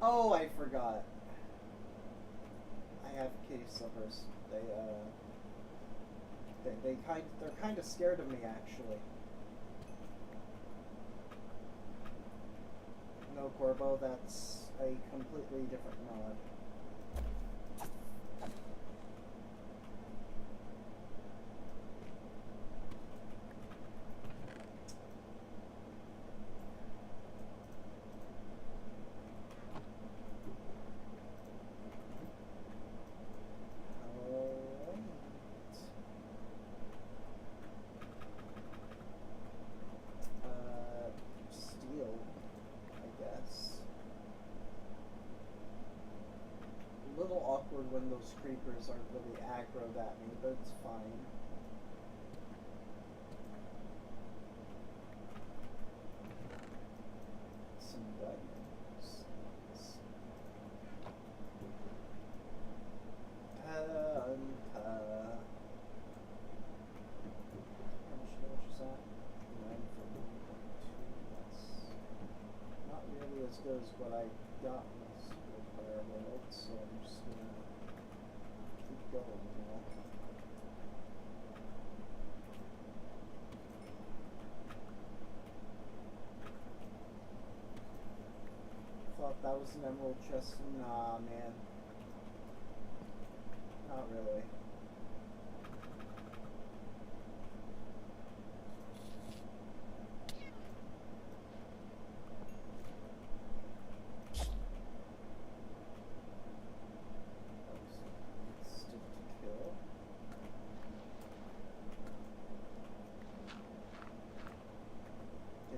Oh, I forgot. I have kitty slippers. They're kind of scared of me, actually. No, Corbo, that's a completely different mod. Steel, I guess. A little awkward when those creepers aren't really aggroed at me, but it's fine. Some diamonds. How much damage is that? 9 for 1.2. That's not really as good as what I got in this repair world, so I'm just gonna keep going now. Thought that was an emerald chest. Nah, man. Not really.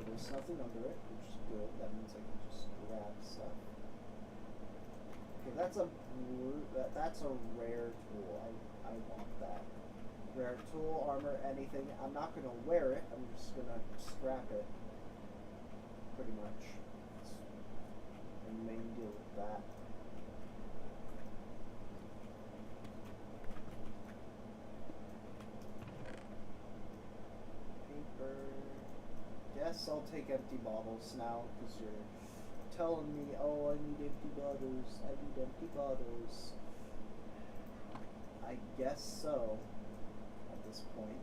There's nothing under it, which is good. That means I can just grab stuff. Okay, that's a rare tool. I want that. Rare tool, armor, anything. I'm not gonna wear it. I'm just gonna scrap it. Pretty much. That's the main deal with that. Paper. Guess I'll take empty bottles now, because you're telling me, oh, I need empty bottles, I need empty bottles. I guess so, at this point.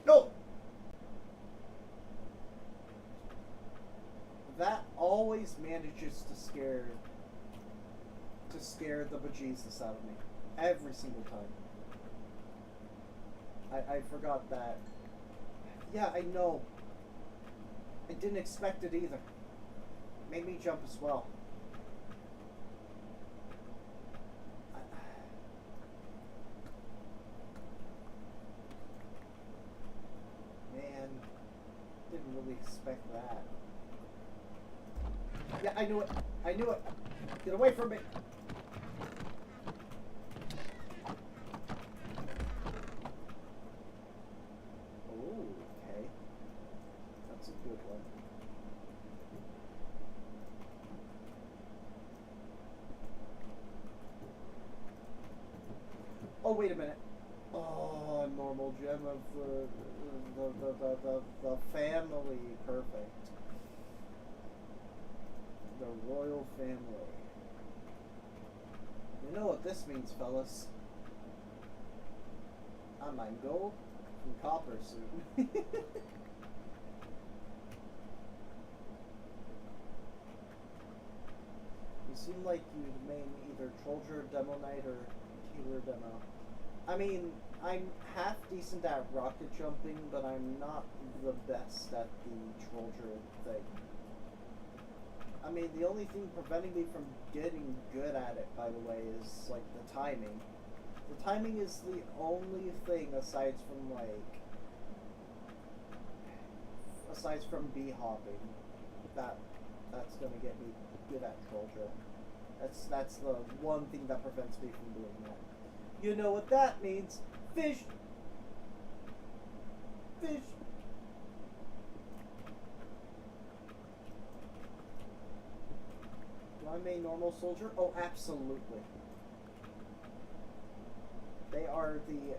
No! That always manages to scare the bejesus out of me. Every single time. I forgot that. Yeah, I know. I didn't expect it either. Made me jump as well. Man, didn't really expect that. Yeah, I knew it. I knew it. Get away from me. Okay. That's a good one. Oh, wait a minute. Oh, normal gem of the family. Perfect. The royal family. You know what this means, fellas. I mine gold and copper soon. You seem like you'd main either Trollger Demo Knight or Healer Demo. I mean, I'm half decent at rocket jumping, but I'm not the best at the Trollger thing. I mean, the only thing preventing me from getting good at it, by the way, is like the timing. The timing is the only thing aside from bee hopping, that's gonna get me good at Trollger. That's the one thing that prevents me from doing that. You know what that means? Fish. Fish. Do I main normal soldier? Oh, absolutely. They are the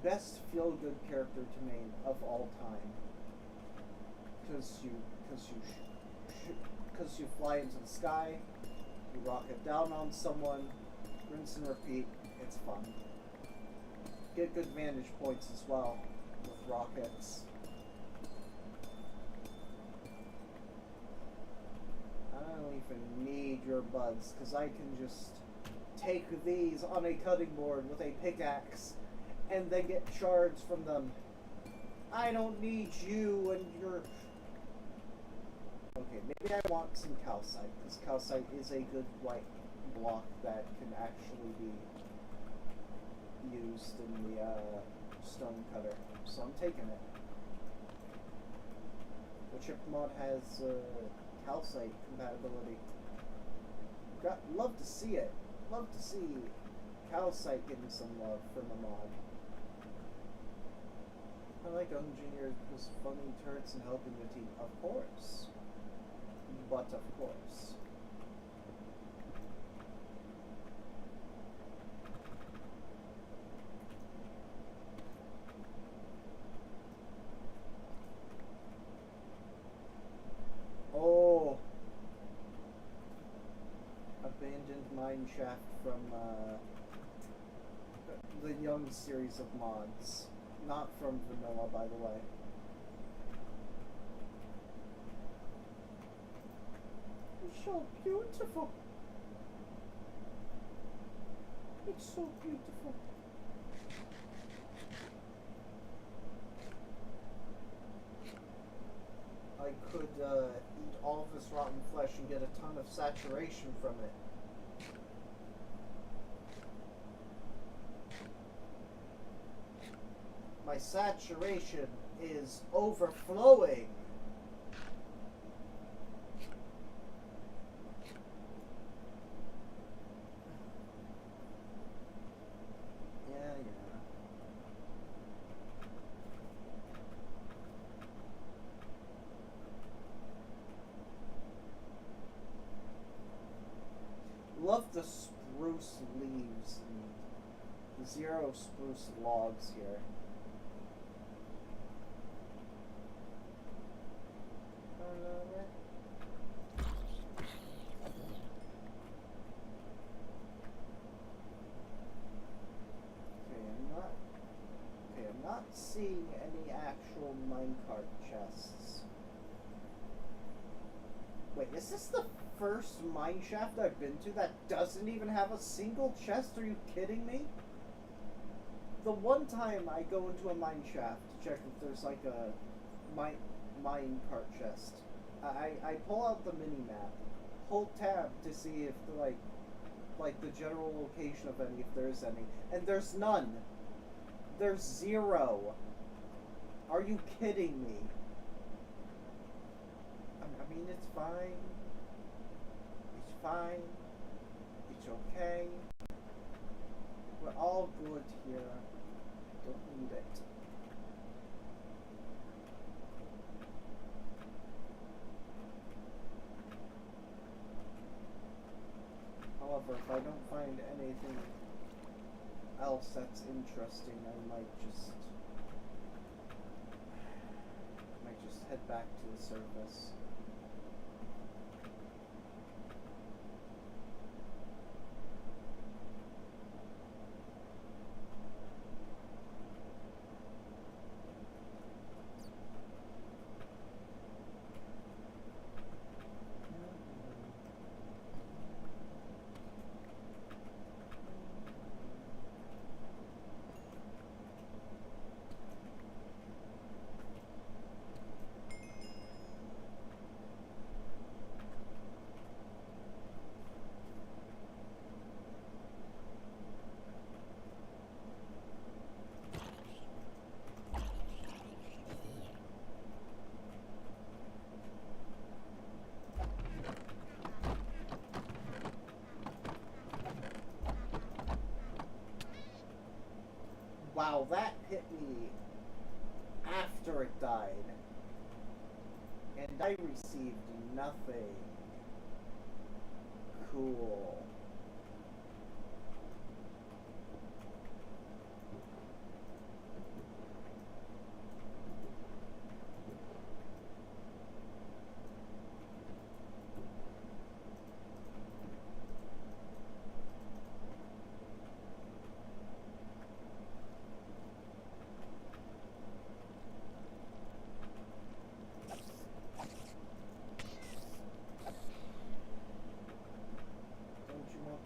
best feel-good character to main of all time. Because you fly into the sky, you rocket down on someone, rinse and repeat. It's fun. Get good vantage points as well with rockets. I don't even need your buds, because I can just take these on a cutting board with a pickaxe and then get shards from them. I don't need you and your... Okay, maybe I want some calcite, because calcite is a good white block that can actually be used in the stone cutter. So I'm taking it. The chip mod has calcite compatibility. Love to see it. Love to see calcite getting some love from a mod. I like engineers because funding turrets and helping the team, of course. But of course. Oh, abandoned mine shaft from the Young series of mods, not from vanilla, by the way. It's so beautiful. It's so beautiful. I could eat all of this rotten flesh and get a ton of saturation from it. My saturation is overflowing. Love the spruce leaves and the 0 spruce logs here. I'm not seeing any actual minecart chests. Wait, is this the first mine shaft I've been to that doesn't even have a single chest? Are you kidding me? The one time I go into a mine shaft to check if there's like a mine cart chest, I pull out the mini map, hold tab to see if the, like the general location of any, if there's any, and there's none. There's 0. Are you kidding me? I mean, it's fine. It's fine. It's okay. We're all good here. Don't need it. However, if I don't find anything else that's interesting, I might just head back to the surface. Wow, that hit me after it died. And I received nothing. Cool.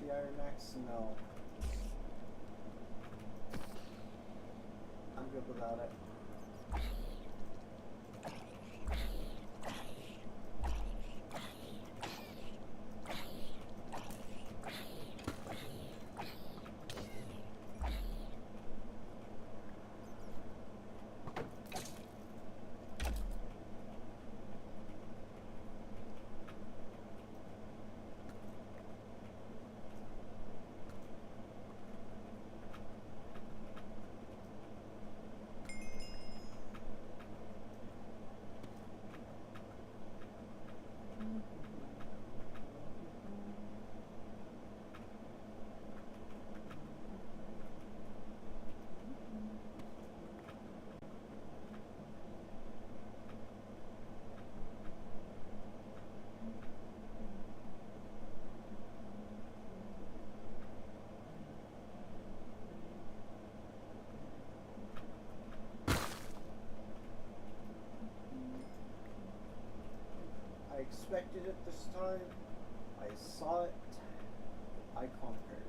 The Iron Axe? No. I'm good without it. I expected it this time. I saw it. I conquered.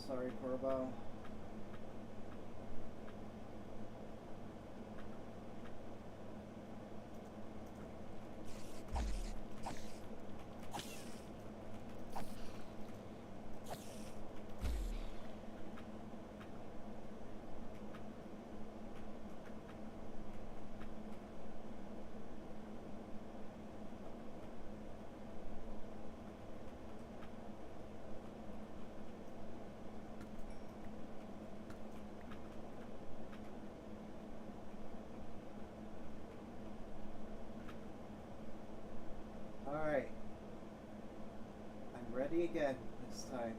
Sorry, Corbo. Alright. I'm ready again this time.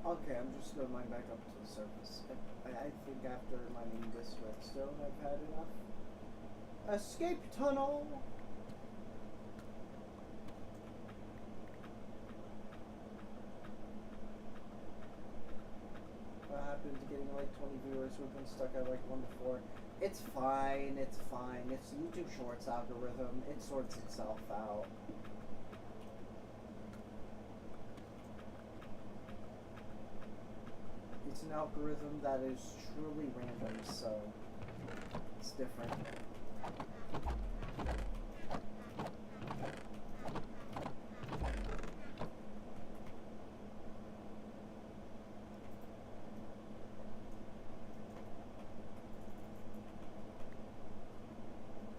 Okay, I'm just gonna mine back up to the surface. I think after mining this redstone, I've had enough. Escape tunnel! What happened to getting like 20 viewers? We've been stuck at like 1 to 4. It's fine, it's fine. It's YouTube Shorts algorithm. It sorts itself out. It's an algorithm that is truly random, so it's different.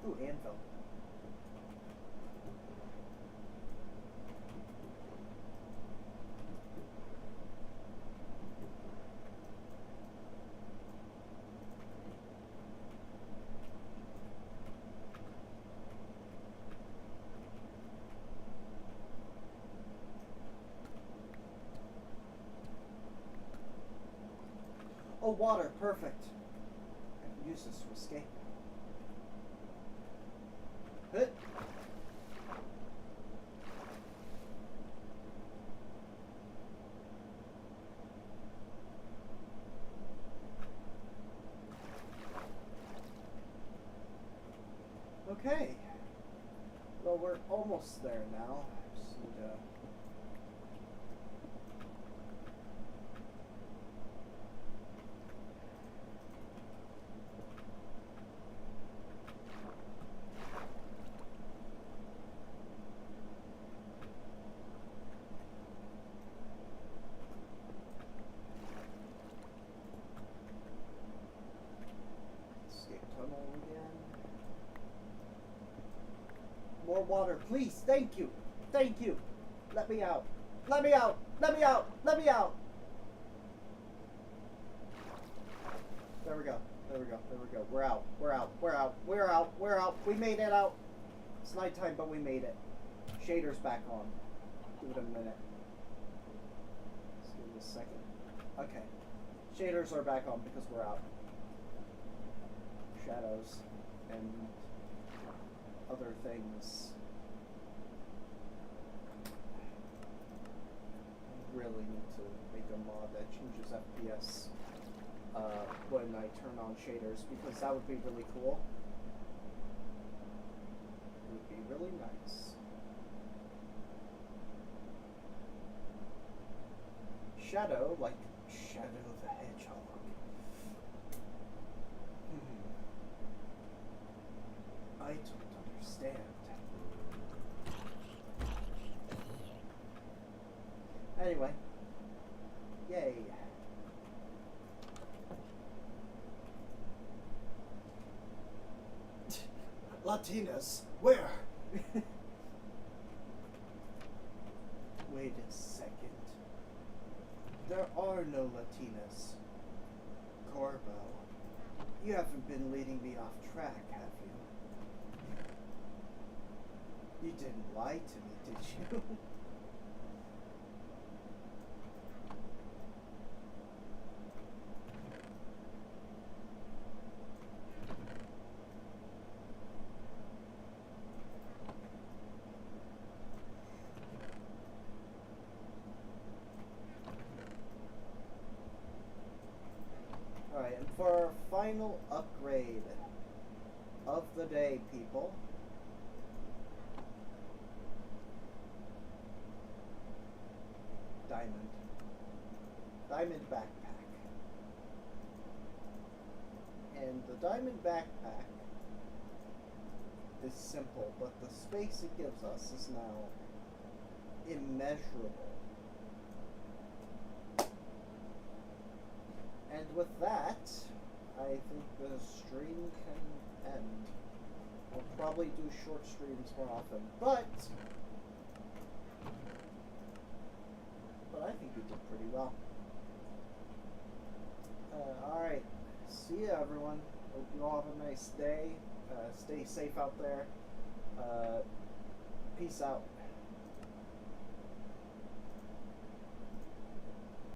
Ooh, anvil. Oh, water, perfect. I can use this to escape. Hit. Okay. Well, we're almost there now. Just need to... water, please. Thank you. Thank you. Let me out. Let me out. Let me out. Let me out. There we go. There we go. There we go. We're out. We're out. We're out. We're out. We're out. We made it out. It's nighttime, but we made it. Shader's back on. Give it a minute. Let's give it a second. Okay. Shaders are back on because we're out. Shadows and other things. I really need to make a mod that changes FPS when I turn on shaders, because that would be really cool. It would be really nice. Shadow, like Shadow the Hedgehog. I don't understand. Anyway. Yay. Latinas? Where? Wait a second. There are no Latinas. Corbo, you haven't been leading me off track, have you? You didn't lie to me, did you? Alright, and for our final upgrade of the day, people. Diamond backpack. And the diamond backpack is simple, but the space it gives us is now immeasurable. And with that, I think the stream can end. I'll probably do short streams more often, but I think we did pretty well. Alright, see ya everyone. Hope you all have a nice day. Stay safe out there. Peace out.